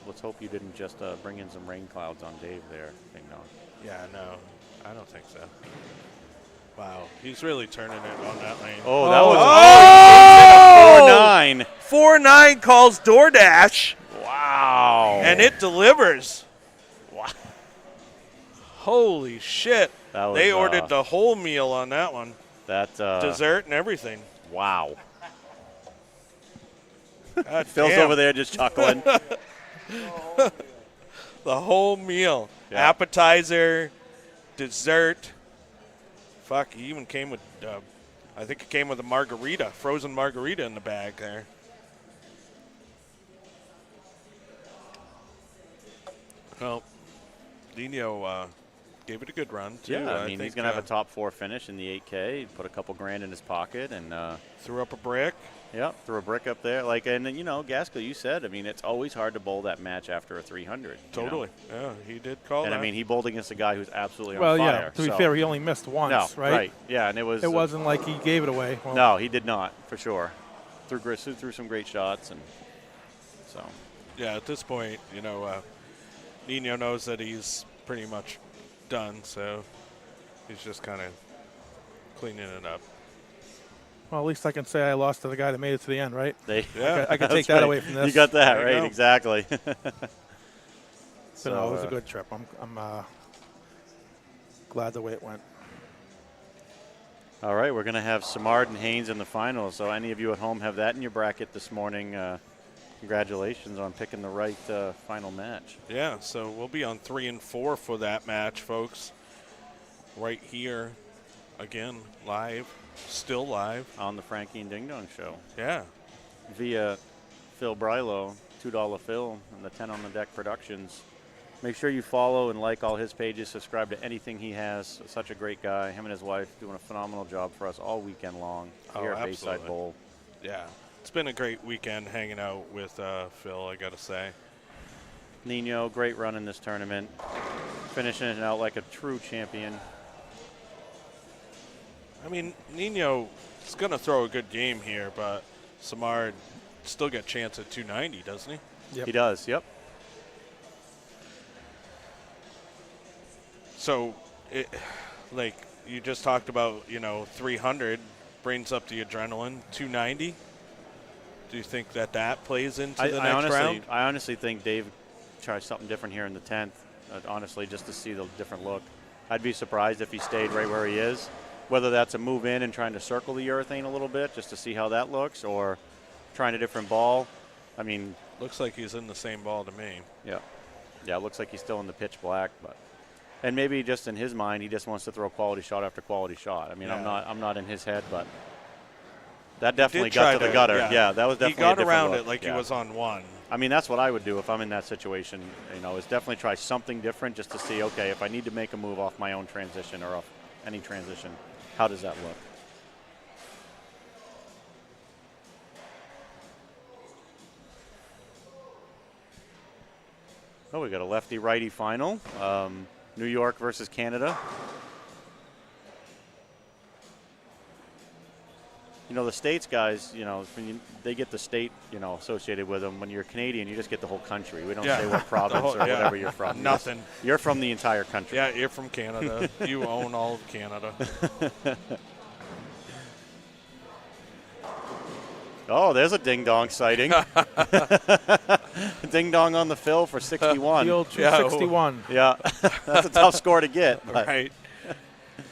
Let's hope you didn't just bring in some rain clouds on Dave there, Bing Dong. Yeah, no, I don't think so. Wow, he's really turning it on that lane. Oh, that was Oh! 4-9. 4-9 calls DoorDash, Wow. and it delivers. Wow. Holy shit. That was, They ordered the whole meal on that one. that. Dessert and everything. Wow. God Phil's damn. over there just chuckling. The whole meal. Yeah. Appetizer, dessert. Fuck, he even came with, I think it came with a margarita, frozen margarita in the bag there. Well, Nino gave it a good run, too. Yeah, I mean, he's going to have a uh, top 4 finish in the 8K. He put a couple grand in his pocket and, threw up a brick. threw a brick up there. And then, Gaskell, you said, I mean, it's always hard to bowl that match after a 300. Totally. Yeah, he did call And, that. I mean, he bowled against a guy who's absolutely Well, on fire. yeah. To be so- fair, he only missed once, No, right? Yeah, and it was. It wasn't like he gave it away. Well, No, he did not, for sure. Threw some great shots, and so. Yeah, at this point, Nino knows that he's pretty much done, so he's just kind of cleaning it up. Well, at least I can say I lost to the guy that made it to the end, right? Yeah. I can That's take that right. away from this. You got that, There you right? go. Exactly. So no, it was a good trip. I'm glad the way it went. All right, we're going to have Samard and Haynes in the finals. So any of you at home have that in your bracket this morning. Congratulations on picking the right final match. Yeah, so we'll be on 3 and 4 for that match, folks. Right here, again, live. Still live. on the Frankie and Ding Dong Show Yeah. via Phil Brylow, $2 Phil, and the 10 on the Deck Productions. Make sure you follow and like all his pages. Subscribe to anything he has. Such a great guy. Him and his wife doing a phenomenal job for us all weekend long here at Bayside absolutely. Bowl. Yeah. It's been a great weekend hanging out with Phil, I got to say. Nino, great run in this tournament. Finishing it out like a true champion. I mean, Nino is going to throw a good game here, but Samard still got a chance at 290, doesn't he? Yep. He does, yep. So, like you just talked about, 300 brings up the adrenaline. 290. Do you think that plays into the next round? I honestly think Dave tries something different here in the 10th, honestly, just to see the different look. I'd be surprised if he stayed right where he is, whether that's a move in and trying to circle the urethane a little bit just to see how that looks, or trying a different ball. I mean, looks like he's in the same ball to me. Yeah, it looks like he's still in the pitch black, but and maybe just in his mind he just wants to throw quality shot after quality shot. I mean, Yeah. I'm not in his head, but that definitely got to the gutter. Yeah, that was definitely he got a different around look. it like Yeah. he was on one. I mean, that's what I would do if I'm in that situation, is definitely try something different just to see, okay, if I need to make a move off my own transition or off any transition, how does that look? Oh, we got a lefty-righty final. New York versus Canada. The States guys, when they get the state, associated with them. When you're Canadian, you just get the whole country. We don't say what province or whatever you're from. Nothing. You're from the entire country. Yeah, you're from Canada. You own all of Canada. Oh, there's a ding-dong sighting. Ding-dong on the fill for 61. The old 261. Yeah, that's a tough score to get. But. Right.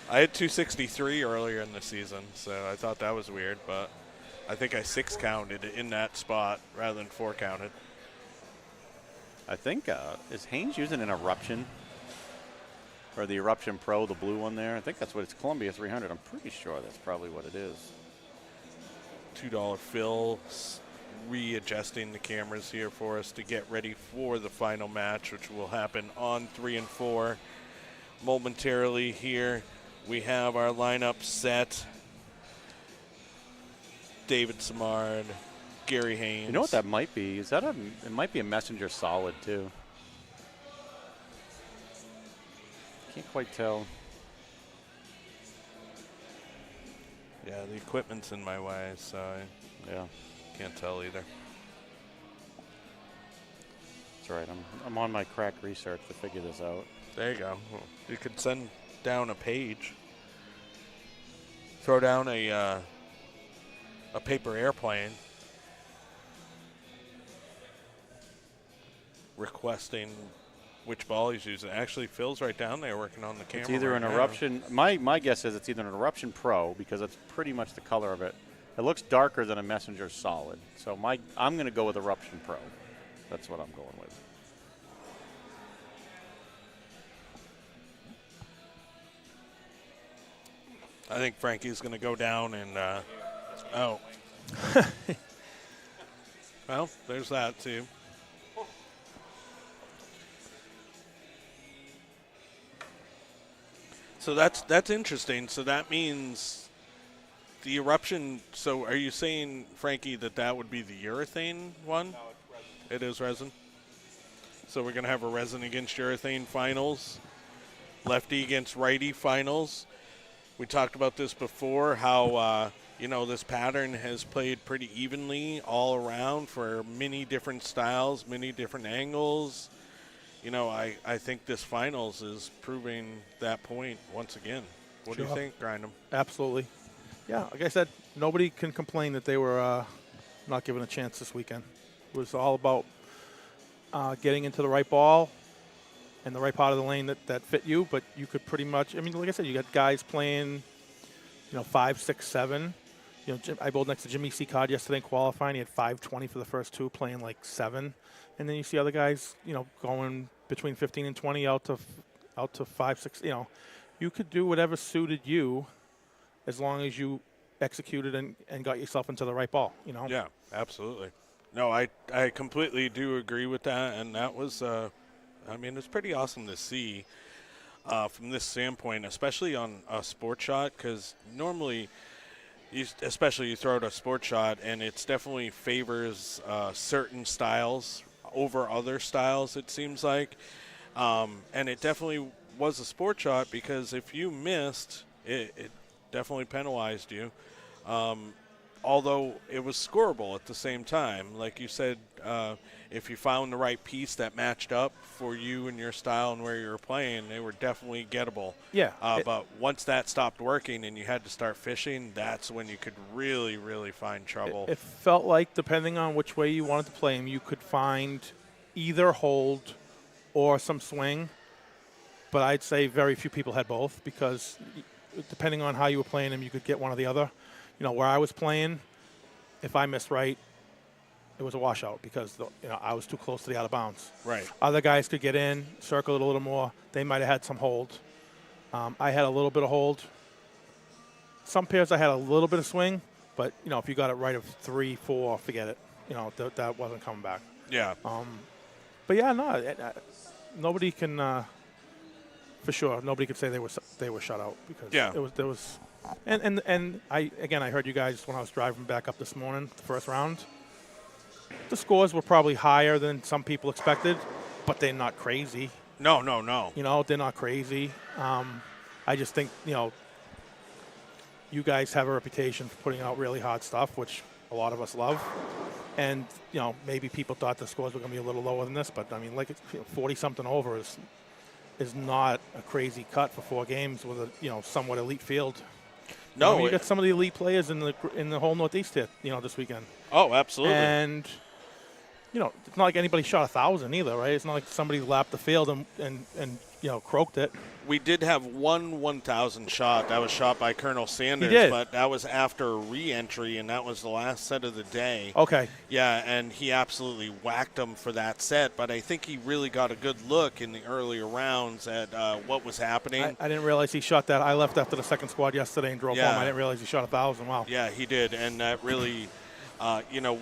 I had 263 earlier in the season, so I thought that was weird, but I think I 6-counted in that spot rather than 4-counted. I think, is Haynes using an Eruption? Or the Eruption Pro, the blue one there? I think that's what it's, Columbia 300. I'm pretty sure that's probably what it is. $2 Phil readjusting the cameras here for us to get ready for the final match, which will happen on 3 and 4 momentarily here. We have our lineup set. David Samard, Gary Haynes. You know what that might be? It might be a Messenger Solid, too. Can't quite tell. Yeah, the equipment's in my way, so I can't tell either. That's right. I'm on my crack research to figure this out. There you go. You could send down a page. Throw down a paper airplane requesting which ball he's using. Actually, Phil's right down there working on the camera. It's either an Eruption. My guess is it's either an Eruption Pro because that's pretty much the color of it. It looks darker than a Messenger Solid. So I'm going to go with Eruption Pro. That's what I'm going with. I think Frankie's going to go down and, oh. Well, there's that too. So that's interesting. So that means the Eruption, so are you saying, Frankie, that would be the urethane one? No, it's resin. It is resin. So we're going to have a resin against urethane finals, lefty against righty finals. We talked about this before, how, this pattern has played pretty evenly all around for many different styles, many different angles. I think this finals is proving that point once again. What do you think, Grindem? Absolutely. Yeah, like I said, nobody can complain that they were not given a chance this weekend. It was all about getting into the right ball and the right part of the lane that fit you, but you could pretty much, like I said, you got guys playing, 5, 6, 7. I bowled next to Jimmy C. Cod yesterday in qualifying. He had 520 for the first two, playing like 7. And then you see other guys, going between 15 and 20 out to 5, 6. You could do whatever suited you as long as you executed and got yourself into the right ball. You know. Yeah, absolutely. No, I completely do agree with that, and that was, I mean, it's pretty awesome to see from this standpoint, especially on a sport shot, because normally, especially you throw out a sport shot, and it definitely favors certain styles over other styles, it seems like, and it definitely was a sport shot because if you missed, it definitely penalized you. Although it was scoreable at the same time. Like you said, if you found the right piece that matched up for you and your style and where you were playing, they were definitely gettable. Yeah. But once that stopped working and you had to start fishing, that's when you could really, really find trouble. It felt like, depending on which way you wanted to play him, you could find either hold or some swing. But I'd say very few people had both because depending on how you were playing him, you could get one or the other. You know, where I was playing, if I missed right, it was a washout because I was too close to the out of bounds. Right. Other guys could get in, circle it a little more. They might have had some hold. I had a little bit of hold. Some pairs I had a little bit of swing, but if you got it right of 3, 4, forget it. That wasn't coming back. Yeah. But yeah, no, nobody can for sure. Nobody could say they were shut out because there was. And I heard you guys when I was driving back up this morning, the first round. The scores were probably higher than some people expected, but they're not crazy. No. They're not crazy. I just think, you guys have a reputation for putting out really hard stuff, which a lot of us love. And, maybe people thought the scores were going to be a little lower than this, but, 40-something over is not a crazy cut for 4 games with a, somewhat elite field. No. You got some of the elite players in the whole Northeast here, this weekend. Oh, absolutely. And, it's not like anybody shot 1,000 either, right? It's not like somebody lapped the field and croaked it. We did have one 1,000 shot. That was shot by Colonel Sanders, He did. but that was after a re-entry, and that was the last set of the day. Okay. Yeah, and he absolutely whacked him for that set, but I think he really got a good look in the earlier rounds at what was happening. I didn't realize he shot that. I left after the second squad yesterday and drove home. I didn't realize he shot 1,000. Wow. Yeah, he did, and that really,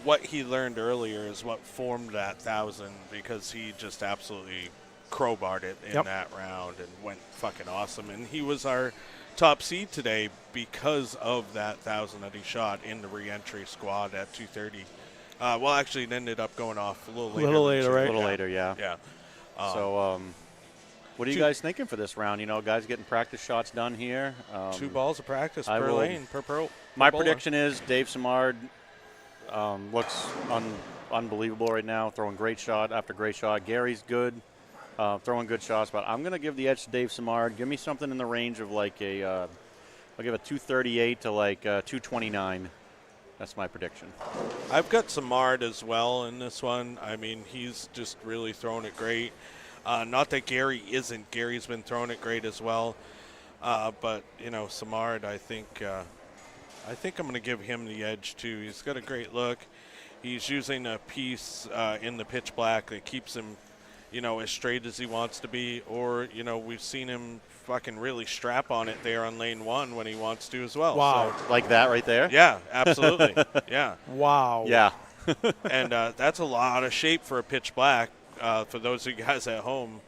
what he learned earlier is what formed that 1,000 because he just absolutely crowbarred it in that round and went fucking awesome. And he was our top seed today because of that 1,000 that he shot in the re-entry squad at 2:30. Well, actually, it ended up going off a little later. Right? A little later, yeah. Yeah. So, what are you guys thinking for this round? Guys getting practice shots done here. 2 balls of practice per lane, per pro. My prediction is Dave Samard looks unbelievable right now, throwing great shot after great shot. Gary's good. Throwing good shots, but I'm going to give the edge to Dave Samard. Give me something in the range of like I'll give a 238 to like 229. That's my prediction. I've got Samard as well in this one. I mean, he's just really throwing it great. Not that Gary isn't. Gary's been throwing it great as well. But, Samard, I think I'm going to give him the edge too. He's got a great look. He's using a piece in the pitch black that keeps him as straight as he wants to be, or, we've seen him fucking really strap on it there on lane 1 when he wants to as well. Wow. So, Like that right there? yeah, absolutely. Yeah. Wow. Yeah. And that's a lot of shape for a pitch black. For those of you guys at home,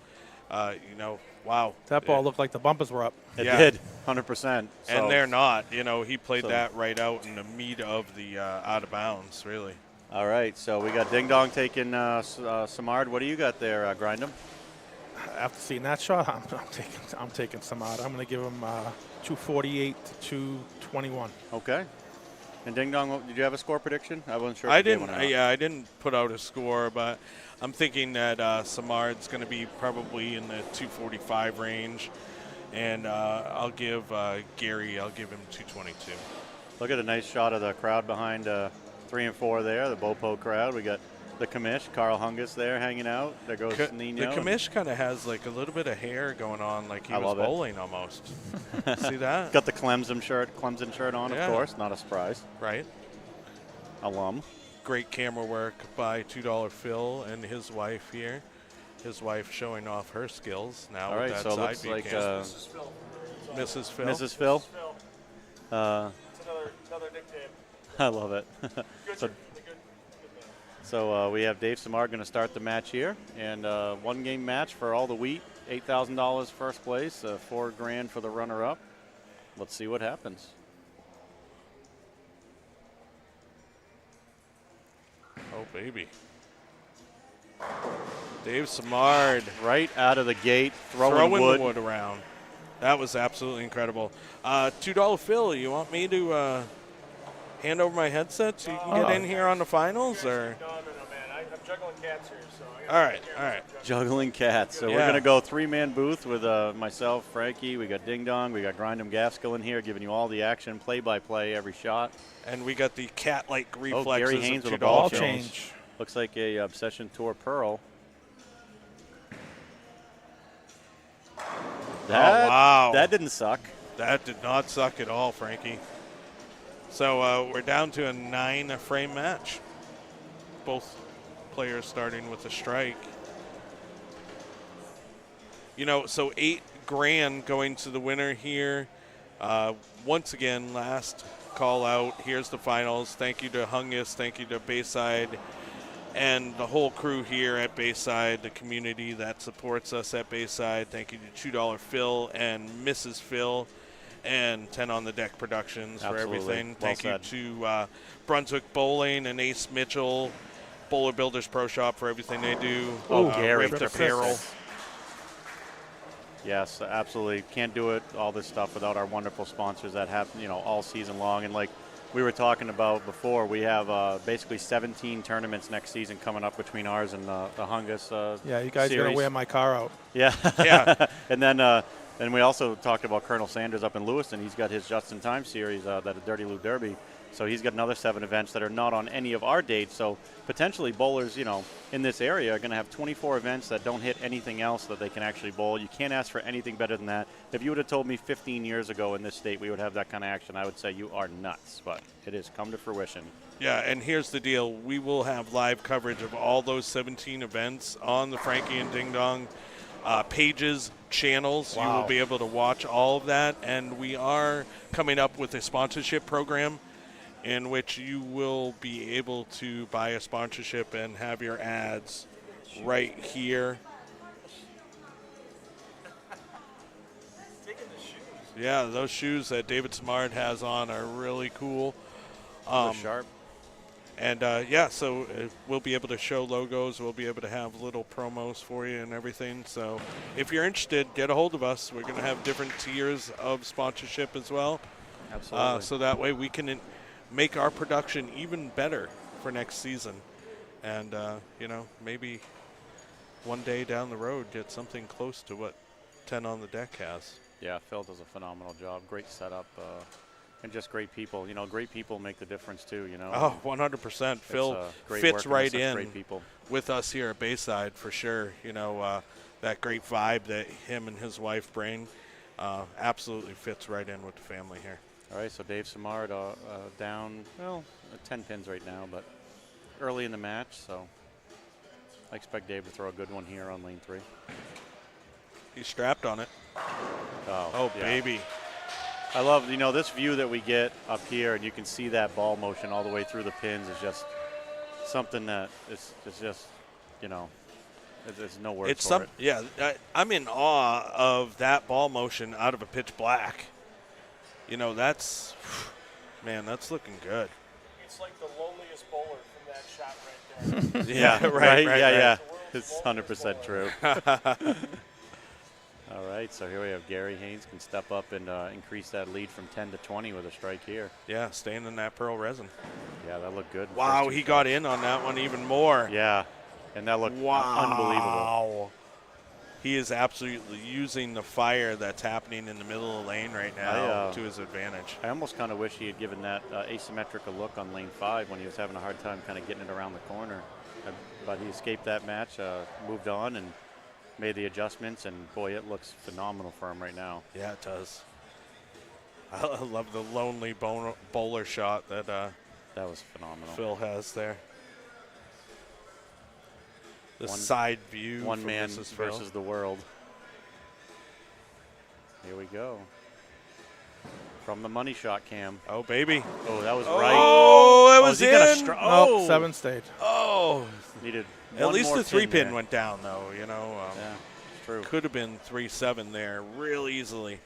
wow. That ball looked like the bumpers were up. It did, 100%. And they're not. He played that right out in the meat of the out of bounds, really. All right, so we got Ding Dong taking Samard. What do you got there, Grind'em? After seeing that shot, I'm taking Samard. I'm going to give him 248 to 221. Okay. And Ding Dong, did you have a score prediction? I wasn't sure. I didn't. I didn't put out a score, but I'm thinking that Samard's going to be probably in the 245 range, and I'll give Gary. I'll give him 222. Look at a nice shot of the crowd behind 3 and 4 there, the Bopo crowd. We got the commish, Carl Hungus there hanging out. There goes Nino. The commish kind of has like a little bit of hair going on, like he was bowling almost. See that? Got the Clemson shirt on, of course. Not a surprise. Right. Alum. Great camera work by $2 Phil and his wife here. His wife showing off her skills now. All right, with that so it looks side like Mrs. Phil. Mrs. Phil. It's another I love it. Good. So we have Dave Samar going to start the match here, and one-game match for all the wheat. $8,000 first place, $4,000 for the runner-up. Let's see what happens. Oh, baby. Dave Samard Right out of the gate, throwing wood. the wood around. That was absolutely incredible. $2 Phil, you want me to hand over my headset so you can get in here on the finals? Or? No, man. I'm juggling cats here, so I All right. Juggling cats. So we're Yeah. going to go three-man booth with myself, Frankie. We got Ding Dong. We got Grind'em Gaskell in here giving you all the action, play-by-play, every shot. And we got the cat-like reflexes Gary Haynes of with a $2 ball Phils. change. Looks like a Obsession Tour Pearl. wow. That didn't suck. That did not suck at all, Frankie. So we're down to a 9-frame match. Both players starting with a strike. You know, so $8,000 going to the winner here. Once again, last call out. Here's the finals. Thank you to Hungus. Thank you to Bayside and the whole crew here at Bayside, the community that supports us at Bayside. Thank you to $2 Phil and Mrs. Phil and 10 on the Deck Productions for Absolutely. everything. Well Thank said. you to Brunswick Bowling and Ace Mitchell, Bowler Builders Pro Shop for everything they do. Gary. Rift Apparel. Yes, absolutely. Can't do it, all this stuff, without our wonderful sponsors that happen, all season long. And like we were talking about before, we have basically 17 tournaments next season coming up between ours and the Hungus Yeah, you guys are going series. to wear my car out. Yeah. Yeah. And then we also talked about Colonel Sanders up in Lewiston. He's got his Just-in-Time series, that Dirty Lou Derby. So he's got another 7 events that are not on any of our dates. So potentially bowlers, in this area are going to have 24 events that don't hit anything else that they can actually bowl. You can't ask for anything better than that. If you would have told me 15 years ago in this state we would have that kind of action, I would say you are nuts. But it has come to fruition. Yeah, and here's the deal. We will have live coverage of all those 17 events on the Frankie and Ding Dong pages, channels. Wow. You will be able to watch all of that. And we are coming up with a sponsorship program in which you will be able to buy a sponsorship and have your ads right here. Yeah, those shoes that David Smart has on are really cool. They're sharp. And, so we'll be able to show logos. We'll be able to have little promos for you and everything. So if you're interested, get a hold of us. We're going to have different tiers of sponsorship as well. Absolutely. So that way we can make our production even better for next season. And, maybe one day down the road get something close to what 10 on the Deck has. Yeah, Phil does a phenomenal job. Great setup. And just great people. Great people make the difference too. Oh, 100%. Phil great fits working with right such in great people. with us here at Bayside for sure. That great vibe that him and his wife bring absolutely fits right in with the family here. All right, so Dave Samard down, 10 pins right now, but early in the match, so I expect Dave to throw a good one here on lane 3. He's strapped on it. Oh, yeah. Baby. I love, this view that we get up here, and you can see that ball motion all the way through the pins is just something that is just, there's no words for it. Yeah, I'm in awe of that ball motion out of a pitch black. That's looking good. It's like the loneliest bowler from that shot right there. Yeah, right. Yeah. The world's It's loneliest 100% true. bowler. All right, so here we have Gary Haynes can step up and increase that lead from 10 to 20 with a strike here. Yeah, staying in that pearl resin. Yeah, that looked good. Wow, he got in on that one even more. Yeah, and that looked unbelievable. He is absolutely using the fire that's happening in the middle of the lane right now to his advantage. I almost kind of wish he had given that asymmetrical look on lane 5 when he was having a hard time kind of getting it around the corner. But he escaped that match, moved on, and made the adjustments, and boy, it looks phenomenal for him right now. Yeah, it does. I love the lonely bowler shot that was phenomenal. Phil has there. The side view. One from man Mrs. Phil. versus the world. Here we go. From the money shot cam. Oh, baby. Oh, that was right. Oh, it Oh, was is he gonna in. Nope, 7 stayed. Oh. Needed At one least more the 3-pin there. went down, though, you know. Yeah, it's true. Could have been 3-7 there real easily.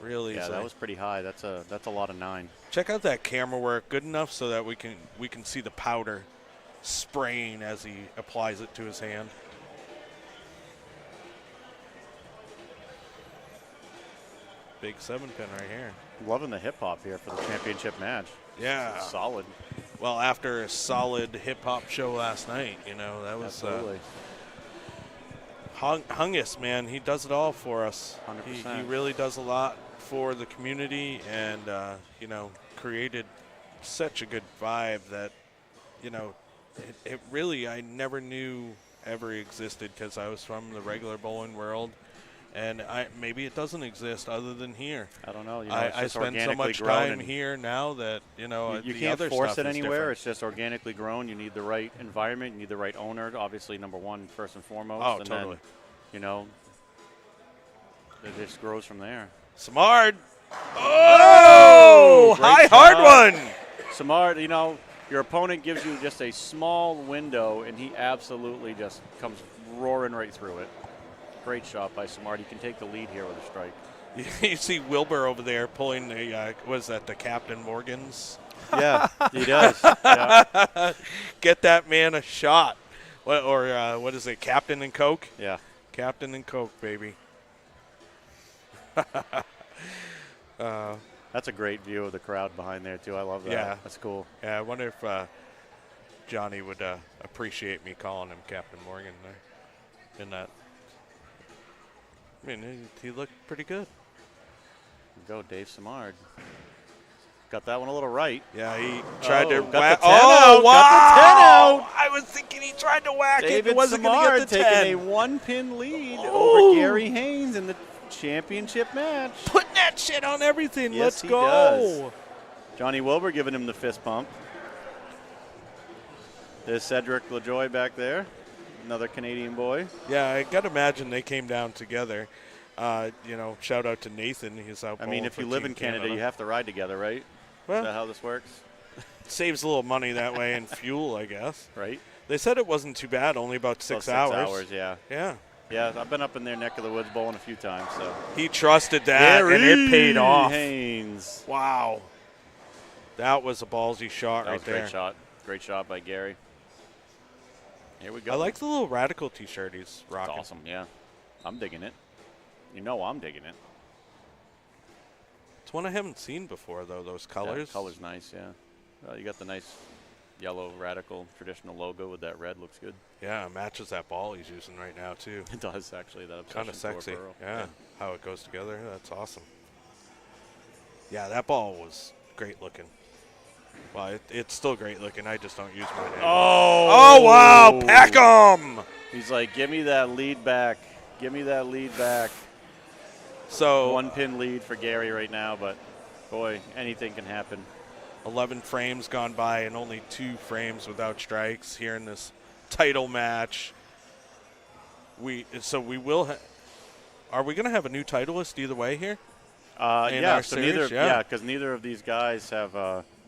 Real easily. Yeah, that was pretty high. That's a lot of 9. Check out that camera work. Good enough so that we can see the powder spraying as he applies it to his hand. Big 7-pin right here. Loving the hip hop here for the championship match. Yeah. It's solid. Well, after a solid hip-hop show last night, you know, that was Absolutely. Hungus, man, he does it all for us. 100%. He really does a lot for the community and, you know, created such a good vibe that, you know, it really I never knew ever existed because I was from the regular bowling world. And maybe it doesn't exist other than here. I don't know. You know, I spend so much time here now that, you know, you the can't other force stuff it is anywhere. different. It's just organically grown. You need the right environment. You need the right owner. Obviously, number one, first and foremost. Oh, and totally. Then, you know, it just grows from there. Samard. Oh, Great high, shot. hard one. Samard, you know, your opponent gives you just a small window, and he absolutely just comes roaring right through it. Great shot by Samard. He can take the lead here with a strike. You see Wilbur over there pulling the, was that the Captain Morgan's? Yeah, he does. Yeah. Get that man a shot. What is it, Captain and Coke? Yeah. Captain and Coke, baby. That's a great view of the crowd behind there, too. I love that. Yeah. That's cool. Yeah, I wonder if Johnny would appreciate me calling him Captain Morgan there in that. I mean, he looked pretty good. Go, Dave Samard. Got that one a little right. Yeah, he tried to got whack. the 10 Oh, out, wow! got the 10 out. I was thinking he tried to whack it. David He wasn't going to Samard get the taking 10. a 1-pin lead Oh. over Gary Haynes in the championship match. Putting that shit on everything. Yes, Let's he go. does. Johnny Wilbur giving him the fist pump. There's Cedric LaJoy back there, another Canadian boy. Yeah, I got to imagine they came down together. You know, shout out to Nathan. He's out. I mean, if you live in Canada, you have to ride together, right? Well, Is that how this works? saves a little money that way and fuel, I guess. Right? They said it wasn't too bad, only about 6 About 6 hours. hours, yeah. Yeah. Yeah, I've been up in their neck of the woods bowling a few times, so. He trusted that, and it paid off. Haynes. Wow. That was a ballsy shot That right was a there. great shot. Great shot by Gary. Here we go. I like the little Radical T-shirt he's It's rocking. awesome, yeah. I'm digging it. You know I'm digging it. It's one I haven't seen before, though, those colors. Yeah, the color's nice, yeah. Well, you got the nice yellow Radical traditional logo with that red. Looks good. Yeah, it matches that ball he's using right now, too. It does, actually. That Kind of obsession sexy. for a burrow. Yeah, how it goes together. That's awesome. Yeah, that ball was great looking. Well, it's still great looking. I just don't use my name. Oh! Oh, wow. Pack 'em! He's like, give me that lead back. Give me that lead back. So 1-pin lead for Gary right now, but, boy, anything can happen. 11 frames gone by and only 2 frames without strikes here in this title match. So we will are we going to have a new titleist either way here? In Yeah, our so series? neither, because neither of these guys have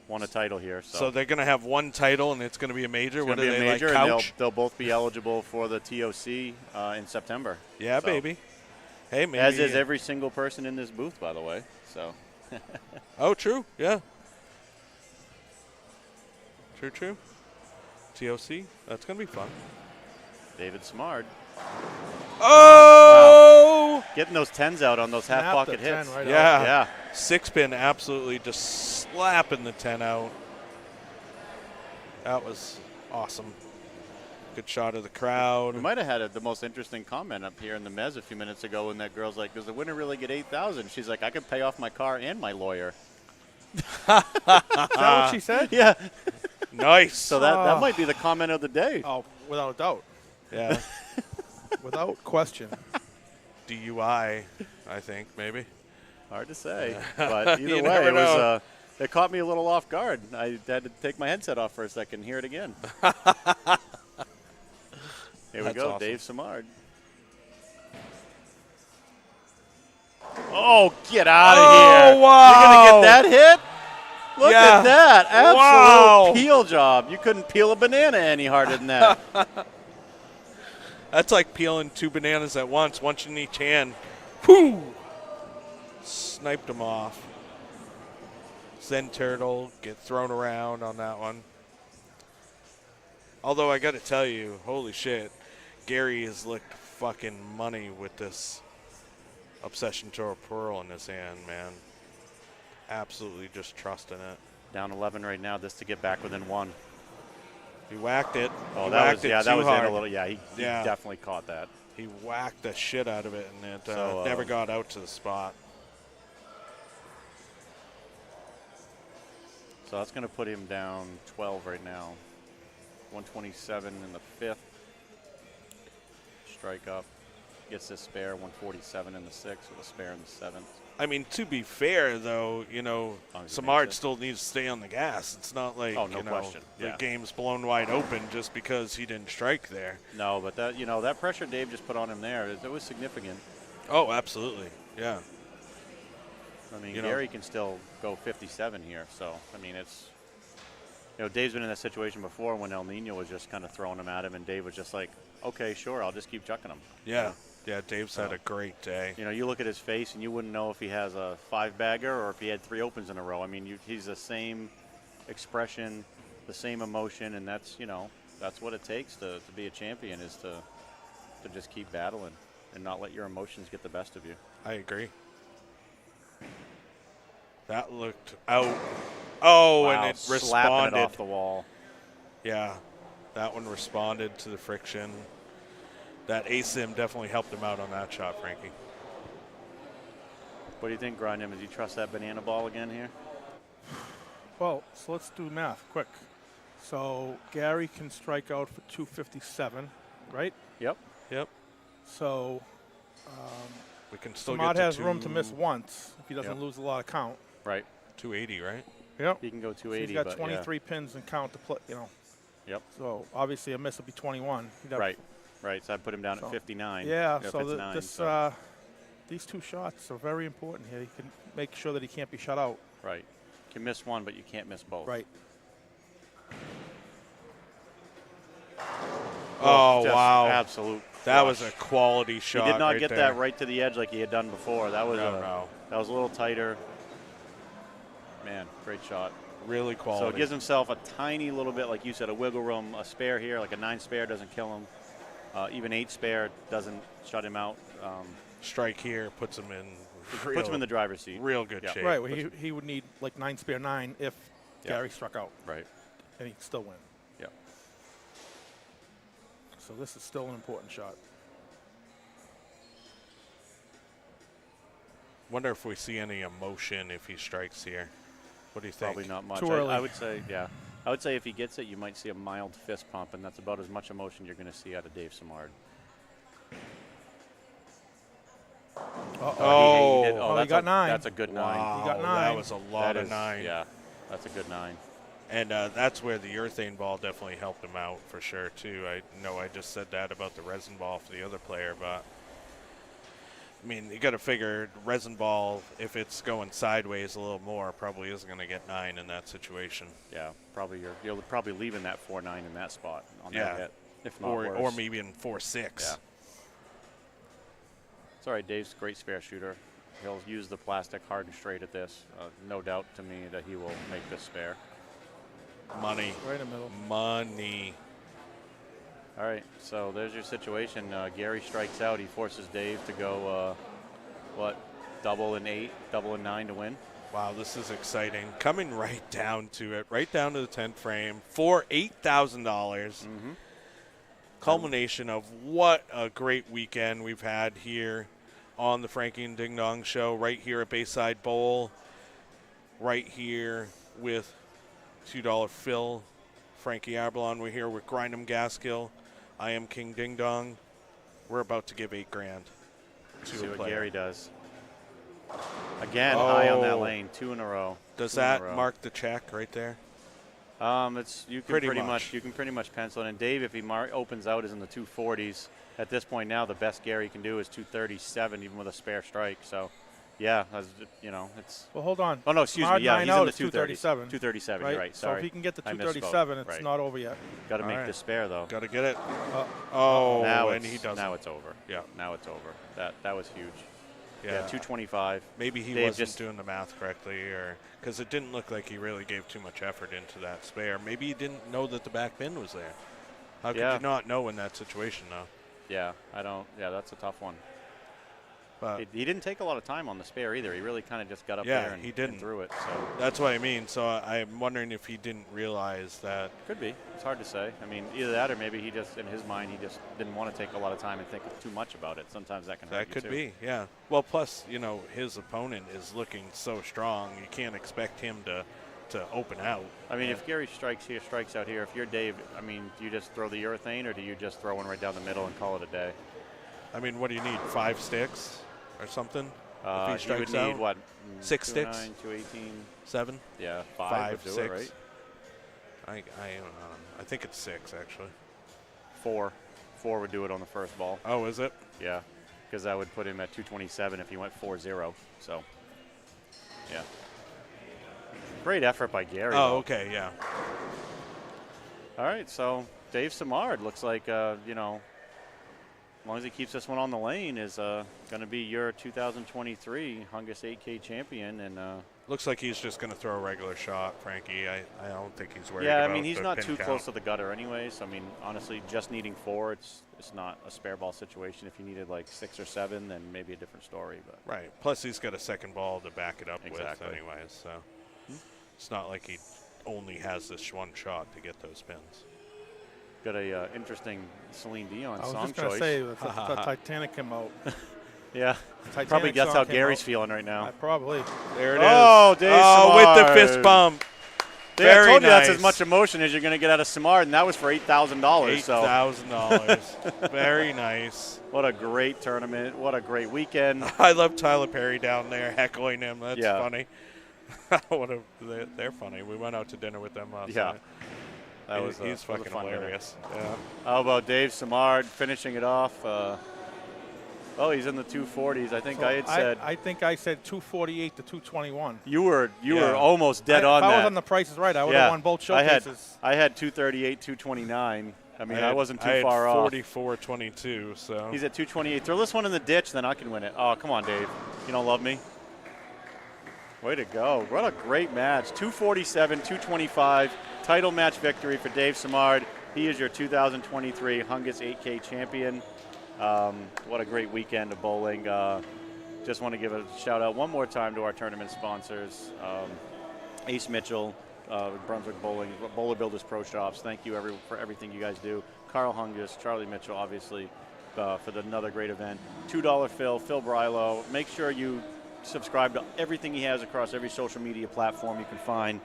won a title here. So they're going to have one title and it's going to be a major. It's What going are to be they a major, like, and couch? they'll both be eligible for the TOC in September. Yeah, So- baby. Hey, maybe. As is every single person in this booth, by the way. So. Oh, true. Yeah. True. TOC. That's going to be fun. David Samard. Oh! Getting those 10s out on those half Snapped pocket the 10 hits. right Yeah. Yeah. 6-pin absolutely just slapping the 10 out. That was awesome. Good shot of the crowd. We might have had the most interesting comment up here in the mezz a few minutes ago when that girl's like, does the winner really get $8,000? She's like, I could pay off my car and my lawyer. Is that what she said? Yeah. Nice. So that might be the comment of the day. Oh, without a doubt. Yeah. Without question. DUI, I think, maybe. Hard to say. But You either never way, know. it caught me a little off guard. I had to take my headset off for a second and hear it again. Here we That's go, awesome. Dave Samard. Oh, get out of Oh, here. wow. You're going to get that hit? Look Yeah. at that. Absolute Wow. peel job. You couldn't peel a banana any harder than that. That's like peeling 2 bananas at once, one in each hand. Whoo! Sniped him off. Zen Turtle get thrown around on that one. Although I got to tell you, holy shit, Gary has looked fucking money with this Obsession to a Pearl in his hand, man. Absolutely just trusting it. Down 11 right now, just to get back within 1. He whacked it. Oh, He that whacked was, it yeah, too that was hard. in a little, yeah, he Yeah. definitely caught that. He whacked the shit out of it, and it So, never got out to the spot. So that's going to put him down 12 right now. 127 in the 5th. Strike up. Gets this spare. 147 in the 6th with a spare in the 7th. I mean, to be fair, though, you know, long as he Samard makes it. still needs to stay on the gas. It's not like, Oh, no you know, question. the Yeah. game's blown wide open just because he didn't strike there. No, but that, you know, that pressure Dave just put on him there, it was significant. Oh, absolutely. Yeah. I mean, You know- Gary can still go 57 here. So, I mean, it's, you know, Dave's been in that situation before when El Nino was just kind of throwing him at him, and Dave was just like, okay, sure, I'll just keep chucking him. Yeah. Yeah, Dave's had a great day. You know, you look at his face, and you wouldn't know if he has a 5-bagger or if he had 3 opens in a row. I mean, he's the same expression, the same emotion, and that's, you know, that's what it takes to be a champion, is to just keep battling and not let your emotions get the best of you. I agree. That looked out. Oh, Wow, and it slapping responded. it off the wall. Yeah, that one responded to the friction. That ASIM definitely helped him out on that shot, Frankie. What do you think, Grindham? Does he trust that banana ball again here? Well, so let's do math quick. So Gary can strike out for 257, right? Yep. Yep. So We can still Samad get to has room to miss once if he doesn't Yep. lose a lot of count. Right. 280, right? Yep. He can go So he's 280, got but 23 pins and count to play, you know. Yep. So obviously a miss would be 21. He'd have- Right. Right. So I put him down So- at 59. Yeah, if so it's the, 9, this so- these 2 shots are very important here. He can make sure that he can't be shut out. Right. You can miss one, but you can't miss both. Right. Oh, Just wow. Absolute. That was crush. a quality shot. He did not right get there. that right to the edge like he had done before. That was No. that was a little tighter. Man, great shot. Really quality. So it gives himself a tiny little bit, like you said, a wiggle room, a spare here, like a 9 spare doesn't kill him. Even 8 spare doesn't shut him out. Strike here puts him in. Puts him in the driver's seat. real good Yeah. shape. Right. Well, he would need like 9 spare 9 if Yeah. Gary struck out, Right. and he'd still win. Yeah. So this is still an important shot. Wonder if we see any emotion if he strikes here. What do you think? Probably not much. Too early. I would say, yeah. I would say if he gets it, you might see a mild fist pump, and that's about as much emotion you're going to see out of Dave Samard. Oh, He he got 9. That's a good 9. wow. He got That 9. was a lot That of is- 9. Yeah, that's a good 9. And that's where the urethane ball definitely helped him out for sure, too. I know I just said that about the resin ball for the other player, but I mean, you got to figure resin ball, if it's going sideways a little more, probably isn't going to get 9 in that situation. Yeah, probably you're probably leaving that 4-9 in that spot on Yeah. that hit, if not Or worse. maybe in 4-6. Yeah. It's all right. Dave's a great spare shooter. He'll use the plastic hard and straight at this. No doubt to me that he will make this spare. Money. Right in the middle. Money. All right, so there's your situation. Gary strikes out. He forces Dave to go, double and 8, double and 9 to win. Wow, this is exciting. Coming right down to it, right down to the 10th frame for $8,000. Mm-hmm. Culmination of what a great weekend we've had here on the Frankie and Ding Dong Show, right here at Bayside Bowl, right here with $2 Phil, Frankie Abralon. We're here with Grindham Gaskill. I am King Ding Dong. We're about to give $8,000 to See a what player. Gary does. Again, high on that Oh. lane, 2 in a row. Does 2 in a that row. mark the check right there? It's you can Pretty pretty much. much you can pretty much pencil it. And Dave, if he opens out, is in the 240s. At this point now, the best Gary can do is 237, even with a spare strike. So Yeah, it's. Well, hold on. Oh no, excuse Smart me. Yeah, 9 he's out in the is 237. 237. Right? You're right. So Sorry. if he can get to I misspoke. 237, it's Right. not over yet. Got to All make right. this spare though. Got to get it. Oh, Now and he doesn't. Now it's over. Yeah. Now it's over. That was huge. Yeah. 225. Maybe he Dave wasn't just- doing the math correctly, or because it didn't look like he really gave too much effort into that spare. Maybe he didn't know that the back pin was there. How could you not know in that situation, though? Yeah, I don't. Yeah, that's a tough one. But He didn't take a lot of time on the spare either. He really kind of just got up Yeah, there and, he didn't. and threw it. So that's what I mean. So I'm wondering if he didn't realize that. could be. It's hard to say. I mean, either that or maybe he just, in his mind, he just didn't want to take a lot of time and think too much about it. Sometimes that can hurt That you could too. be, yeah. Well, plus, his opponent is looking so strong. You can't expect him to open out. I mean, if Gary strikes out here, if you're Dave, I mean, do you just throw the urethane or do you just throw one right down the middle and call it a day? I mean, what do you need? 5 sticks or something? If he You strikes would need out? what? 6 sticks? 209, 218. 7? Yeah, 5 5, would do 6. it, right? I think it's 6 actually. 4 would do it on the first ball. Oh, is it? Yeah, because that would put him at 227 if he went 4-0. So, yeah. Great effort by Gary. Oh, though. okay, yeah. All right, so Dave Samard looks like, as long as he keeps this one on the lane, is going to be your 2023 Hungus 8K champion. And Looks like he's just going to throw a regular shot, Frankie. I don't think he's worried yeah, about I mean, he's the not pin too count. close to the gutter anyway. So, I mean, honestly, just needing 4, it's not a spare ball situation. If you needed like 6 or 7, then maybe a different story. But Right. Plus, he's got a second ball to back it up Exactly. with anyways. So it's not like he only has this one shot to get those pins. got a interesting Celine Dion I was song just going to choice. say, the Titanic came out. Yeah, Titanic probably that's song how came Gary's out. feeling right now. Probably. There it is. Oh, Dave with the Samard. fist bump. Yeah, I Very told you that's nice. as much emotion as you're going to get out of Samard, and that was for $8,000. So $8,000. Very nice. what a great tournament. What a great weekend. I love Tyler Perry down there heckling him. That's Yeah. funny. They're funny. We went out to dinner with them last Yeah. night. That He- was he's that was a fucking fun dinner. hilarious. Yeah. How about Dave Samard finishing it off? He's in the 240s. I think So I had said I think I said 248 to 221. you were Yeah. almost dead If on I that. was on the prices right, I would have won both showcases. I had 238, 229. I mean, I wasn't too I had far off. 44-22, so. He's at 228. Throw this one in the ditch, then I can win it. Oh, come on, Dave. You don't love me? Way to go. What a great match. 247, 225. Title match victory for Dave Samard. He is your 2023 Hungus 8K champion. What a great weekend of bowling. Just want to give a shout out one more time to our tournament sponsors. Ace Mitchell, Brunswick Bowling, Bowler Builders Pro Shops. Thank you for everything you guys do. Carl Hungus, Charlie Mitchell, obviously, for another great event. $2 Phil Brylow. Make sure you subscribe to everything he has across every social media platform you can find.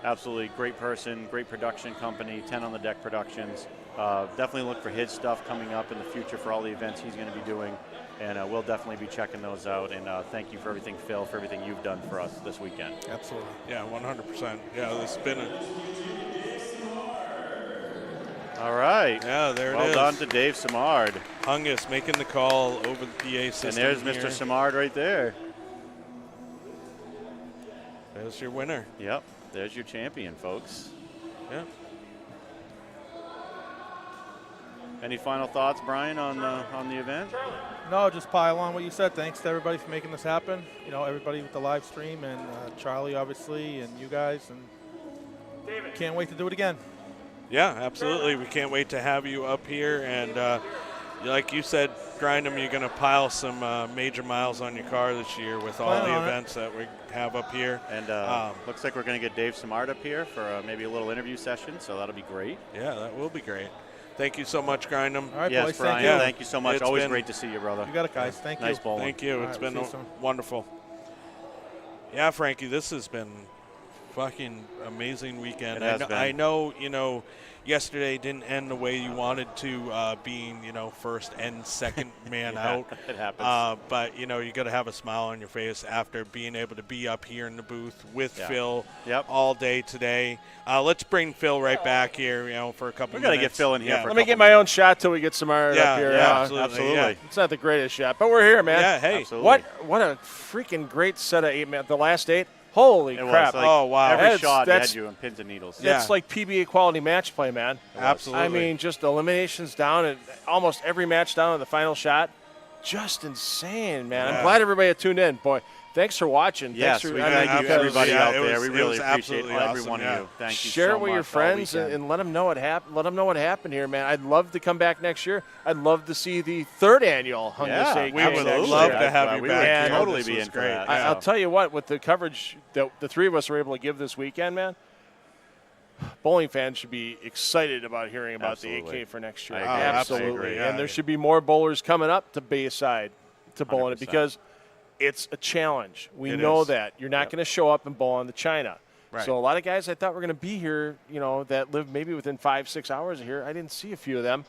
Absolutely great person, great production company, 10 on the Deck Productions. Definitely look for his stuff coming up in the future for all the events he's going to be doing. And we'll definitely be checking those out. And thank you for everything, Phil, for everything you've done for us this weekend. Absolutely. Yeah, 100%. Yeah, this has been All right. Yeah, there it well is. done to Dave Samard. Hungus making the call over the PA system. And there's Mr. here. Samard right there. There's your winner. Yep. There's your champion, folks. Yeah. Any final thoughts, Brian, on the event? No, just pile on what you said. Thanks to everybody for making this happen. Everybody with the live stream and Charlie, obviously, and you guys. And can't wait to do it again. Yeah, absolutely. We can't wait to have you up here. And like you said, Grind'em, you're going to pile some major miles on your car this year with all Plan the on it. events that we have up here. And looks like we're going to get Dave Samard up here for maybe a little interview session, so that'll be great. Yeah, that will be great. Thank you so much, Grind'em. All right, Yes, boys. Brian, Thank you. thank you so much. It's Always been- great to see you, brother. You got it, guys. Thank Nice you. bowling. Thank you. All It's right, been see you soon. wonderful. Yeah, Frankie, this has been fucking amazing weekend. It has been. I know, yesterday didn't end the way you wanted to, being, first and second man out. It happens. But, you got to have a smile on your face after being able to be up here in the booth with Phil Yep. all day today. Let's bring Phil right back here, for a couple We minutes. got to get Phil in here. Yeah. For Let a me get couple my own minutes. shot till we get Samara Yeah, up here. yeah, absolutely. Yeah. It's not the greatest shot, but we're here, man. Yeah, hey. Absolutely. What a freaking great set of 8 man. The last 8. Holy It was crap. like Oh, wow. Every That's- shot they had that's- you on pins and needles. Yeah. That's like PBA quality match play, man. Absolutely. I mean, just eliminations down and almost every match down to the final shot. Just insane, man. Yeah. I'm glad everybody had tuned in. Boy, thanks for watching. Yes, thanks for, we I mean, thank you because everybody yeah, out it there. was- We it really was appreciate absolutely every awesome, one yeah. of you. Thank you Share so it with much your all friends weekend. and let them know what happened. Let them know what happened here, man. I'd love to come back next year. I'd love to see the 3rd annual Hungus Yeah, 8K we would next love year. to have you we back. would Yeah, totally this be was in for great. that. I'll tell you what, with the coverage that the 3 of us were able to give this weekend, man, bowling fans should be excited about hearing about Absolutely. the 8K for next year. I agree. Absolutely. I agree, And there yeah. should be more bowlers coming up to Bayside to bowl in it 100%. because it's a challenge. We It know is. that. You're not going to show up and bowl on the China. Right. So a lot of guys I thought were going to be here, that live maybe within 5-6 hours of here. I didn't see a few of them.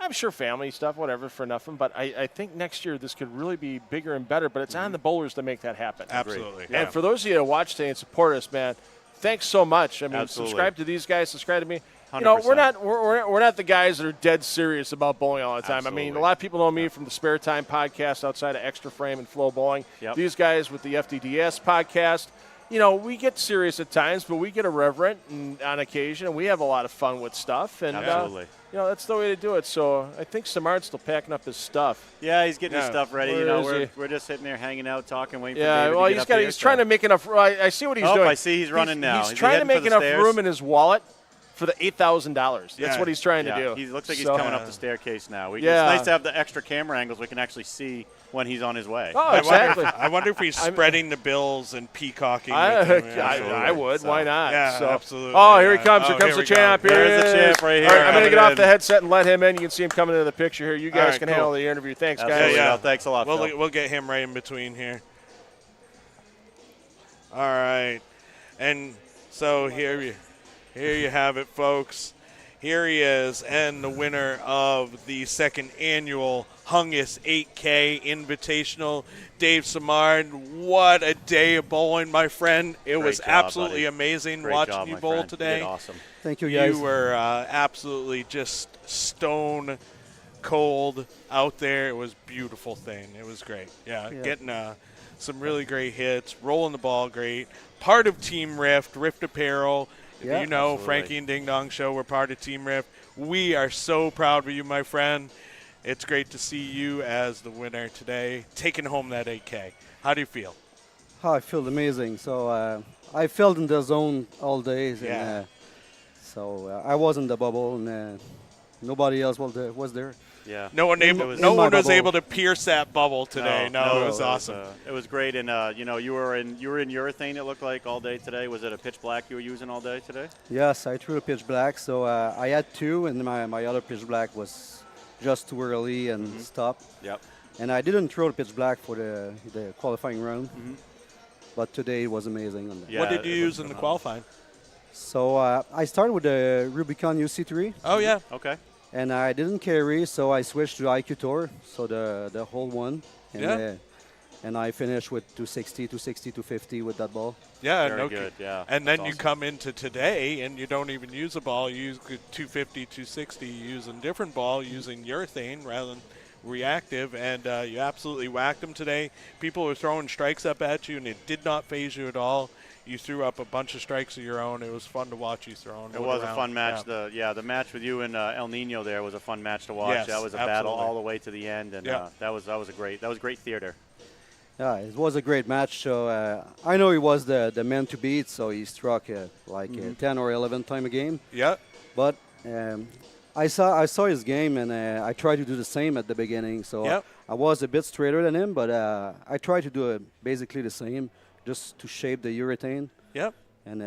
I'm sure family stuff, whatever, for nothing. But I think next year this could really be bigger and better. But it's on the bowlers to make that happen. Absolutely. Yeah. And for those of you that watch today and support us, man, thanks so much. I mean, Absolutely. subscribe to these guys, subscribe to me. 100%. We're not the guys that are dead serious about bowling all the time. I mean, Absolutely. a lot of people know me from the Spare Time podcast outside of Extra Frame and Flow Bowling. Yep. These guys with the FDDS podcast, we get serious at times, but we get irreverent on occasion, and we have a lot of fun with stuff. And Absolutely. that's the way to do it. So I think Samart's still packing up his stuff. Yeah, he's getting his Yeah. stuff ready. Where is he? We're just sitting there hanging out, talking, waiting for Yeah, David well, to get up here, he's trying to make enough. I see what he's Oh, doing. I see he's running now. He's Is he trying to heading for make the enough stairs? room in his wallet for the $8,000. That's Yeah. what he's trying to Yeah, do. he looks like he's So- coming up the staircase now. It's Yeah. nice to have the extra camera angles. We can actually see when he's on his way. Oh, exactly. I wonder if he's spreading the bills and peacocking. I with them. I would. So, Why not? yeah, So- absolutely, Oh, here yeah. he comes. Oh, Here comes here the we go. champ. Here There's he the is. champ right All right, here. I'm going to get Coming off in. the headset and let him in. You can see him coming into the picture here. You guys right, can cool. handle the interview. Thanks, guys. Absolutely. Yeah, yeah. Well, thanks a lot, Phil. We'll get him right in between here. All right, and so here you have it, folks. Here he is, and the winner of the 2nd annual Hungus 8K Invitational, Dave Samard. What a day of bowling, my friend! It Great was job, absolutely buddy. amazing Great watching job, you my bowl friend. You today. did awesome. Thank you, guys. You were absolutely just stone cold out there. It was a beautiful thing. It was great. Yeah. Getting some really great hits, rolling the ball great. Part of Team Rift Apparel. Yeah. Absolutely. Frankie and Ding Dong Show, we're part of Team Rift. We are so proud of you, my friend. It's great to see you as the winner today, taking home that 8K. How do you feel? Oh, I feel amazing. So I felt in the zone all day. And, Yeah. so I was in the bubble, and nobody else was there. Yeah. No one In was my able bubble. to pierce that bubble today. No, it was awesome. It was great, and you were in urethane. It looked like all day today. Was it a pitch black you were using all day today? Yes, I threw a pitch black. So I had 2, and my other pitch black was just too early and stopped. Yep. And I didn't throw the pitch black for the qualifying round. But today it was amazing. On that. Yeah, What did you it use was in the phenomenal. qualifying? So I started with the Rubicon UC3. Oh, yeah. Okay. And I didn't carry, so I switched to IQ Tour, so the whole one. And, Yeah. And I finished with 260, 250 with that ball. Yeah, Very no good, yeah. And then That's you awesome. come into today and you don't even use a ball. You use 250, 260, using different ball, using urethane rather than reactive, and you absolutely whacked them today. People were throwing strikes up at you, and it did not phase you at all. You threw up a bunch of strikes of your own. It was fun to watch you throw. It was a fun match. The match with you and El Nino there was a fun match to watch. Yes, that was a battle absolutely. all the way to the end, and Yeah. that was great theater. Yeah, it was a great match. So I know he was the man to beat, so he struck 10 or 11 times a game. Yeah. But I saw his game, and I tried to do the same at the beginning. So Yep. I was a bit straighter than him, but I tried to do basically the same, just to shape the urethane. Yep. And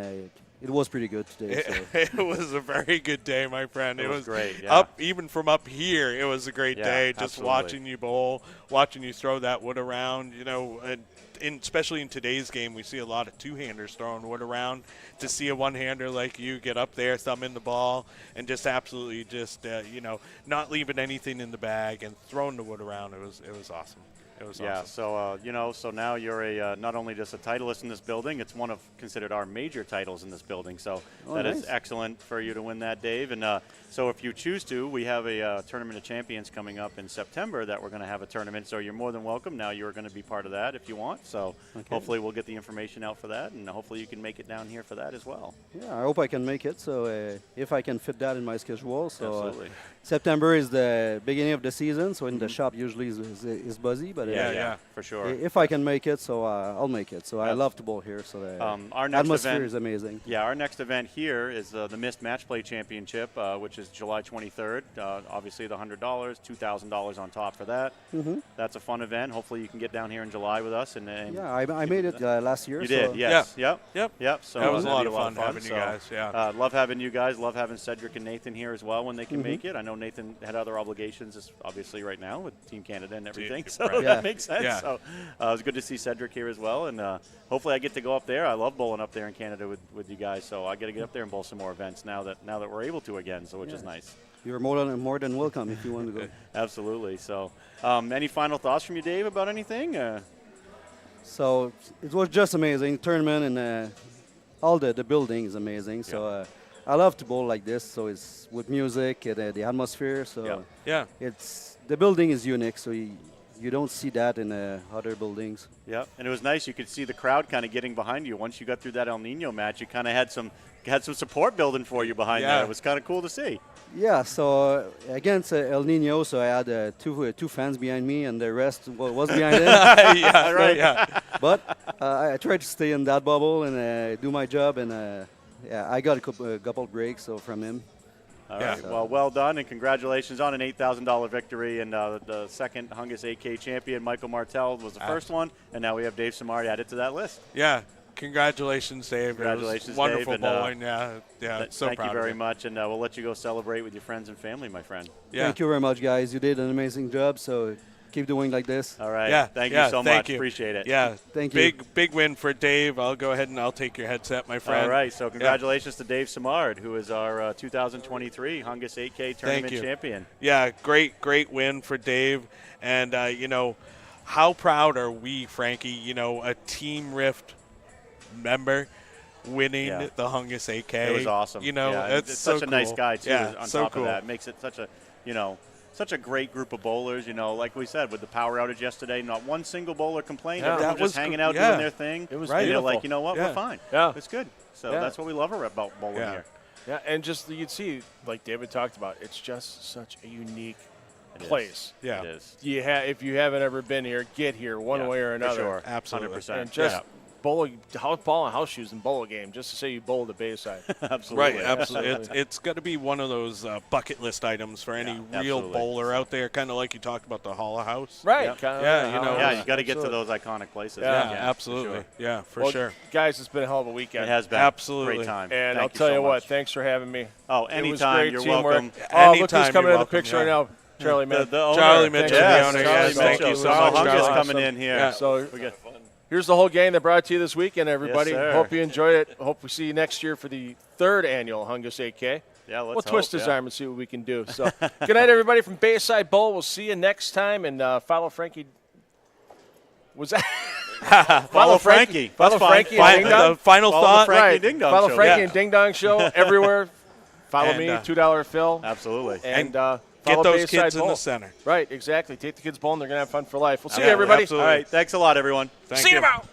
it was pretty good today. So. It was a very good day, my friend. It was great. Yeah. Up even from up here. It was a great day. Just absolutely. watching you bowl, watching you throw that wood around. And especially in today's game, we see a lot of two-handers throwing wood around. To see a one-hander like you get up there, thumb in the ball, and just absolutely not leaving anything in the bag and throwing the wood around. It was awesome. It was awesome. So now you're not only just a titleist in this building, it's one of considered our major titles in this building. So that is excellent for you to win that, Dave. And so if you choose to, we have a Tournament of Champions coming up in September that we're going to have a tournament. So you're more than welcome. Now you're going to be part of that if you want. So hopefully we'll get the information out for that, and hopefully you can make it down here for that as well. Yeah, I hope I can make it. So if I can fit that in my schedule. So Absolutely. September is the beginning of the season, so in the shop usually is busy. But Yeah, for sure. if I can make it, so I'll make it. So I love to bowl here. So the our next atmosphere event is amazing. Yeah, our next event here is the Mist Match Play Championship, which is July 23rd. Obviously, the $100, $2,000 on top for that. That's a fun event. Hopefully, you can get down here in July with us. And Yeah, I made it last year. You so did, yes. Yep. So That was a that'd lot be of fun having you guys. Yeah. Love having you guys. Love having Cedric and Nathan here as well when they can make it. I know Nathan had other obligations, obviously, right now with Team Canada and everything. So right. that makes sense. Yeah. So it was good to see Cedric here as well. And hopefully I get to go up there. I love bowling up there in Canada with you guys. So I got to get up there and bowl some more events now that we're able to again. So which is nice. You're more than welcome if you want to go. Absolutely. So any final thoughts from you, Dave, about anything? So it was just amazing tournament, and all the building is amazing. So I love to bowl like this. So it's with music and the atmosphere. So Yeah. it's the building is unique. So you don't see that in other buildings. Yeah, and it was nice. You could see the crowd kind of getting behind you. Once you got through that El Nino match, you kind of had some support building for you behind there. It was kind of cool to see. Yeah. So against El Nino, so I had two fans behind me, and the rest was behind them. Yeah, right. Yeah. But I tried to stay in that bubble and do my job, and I got a couple breaks from him. All right. Well done, and congratulations on an $8,000 victory. And the second Hungus 8K champion, Michael Martell, was the first one, and now we have Dave Samard added to that list. Yeah. Congratulations, Dave. Congratulations, it was wonderful Dave, bowling. Yeah. So thank proud you very of much, and we'll let you go celebrate with your friends and family, my friend. Yeah. Thank you very much, guys. You did an amazing job. So keep doing like this. All right. Yeah. Thank you so much. You. Appreciate it. Yeah. Thank you. Big win for Dave. I'll go ahead and I'll take your headset, my friend. All right. So congratulations to Dave Samard, who is our 2023 Hungus 8K tournament champion. Yeah. Great win for Dave. And, how proud are we, Frankie, a Team Rift member winning the Hungus 8K. It was awesome. It's such so a nice guy too. Yeah, on so top cool. of that, makes it such a great group of bowlers. Like we said with the power outage yesterday, not one single bowler complained. Yeah. Everyone That was just hanging out yeah. doing their thing. It was Right. They're beautiful. like, you know what, we're fine. Yeah. It's good. So Yeah. that's what we love about bowling Yeah. here. Yeah, and just you'd see, like David talked about, it's just such a unique It is. place. Yeah. It is. If you haven't ever been here, get here one way or another. For sure. Absolutely. 100%. And just Yeah. ball and house shoes and bowl a game just to say you bowled at Bayside. Absolutely. Right, absolutely. It's got to be one of those bucket list items for any real absolutely. bowler out there, kind of like you talked about the Hollow House. Right. Yep. Yeah, you got to get to those iconic places. Yeah, if you can, absolutely. For sure. Yeah, for Well, sure. guys, it's been a hell of a weekend. It has been. Absolutely. Great time. And Thank I'll tell so you what, much. thanks for having me. Oh, It was anytime. great You're teamwork. welcome. Oh, look Anytime who's coming you're in the picture right welcome, now. Charlie Mitchell. The owner. Charlie Mitchell, Thanks, the owner. Charlie Yes, thank Mitchell. you so So much, Hungus Charlie. coming in here. Yeah. So We got here's the whole gang that brought to you this weekend, everybody. Yes, sir. Hope you enjoyed it. Hope we see you next year for the 3rd annual Hungus 8K. Yeah, let's We'll hope, twist his yeah. arm and see what we can do. So, good night, everybody from Bayside Bowl. We'll see you next time. And follow Frankie. Was that? Follow Frankie. Follow That's fine. Frankie and Ding Dong. The final Follow thought. the Frankie Right. and Ding Dong Follow show. Frankie Yeah. and Ding Dong Show everywhere. Follow And, me, uh, $2 Phil. Absolutely. And Get follow those Bayside kids in Bowl. the center. Right, exactly. Take the kids bowling. They're going to have fun for life. We'll see you, Yeah, everybody. absolutely. All right. Thanks a lot, everyone. Thank See you you. tomorrow.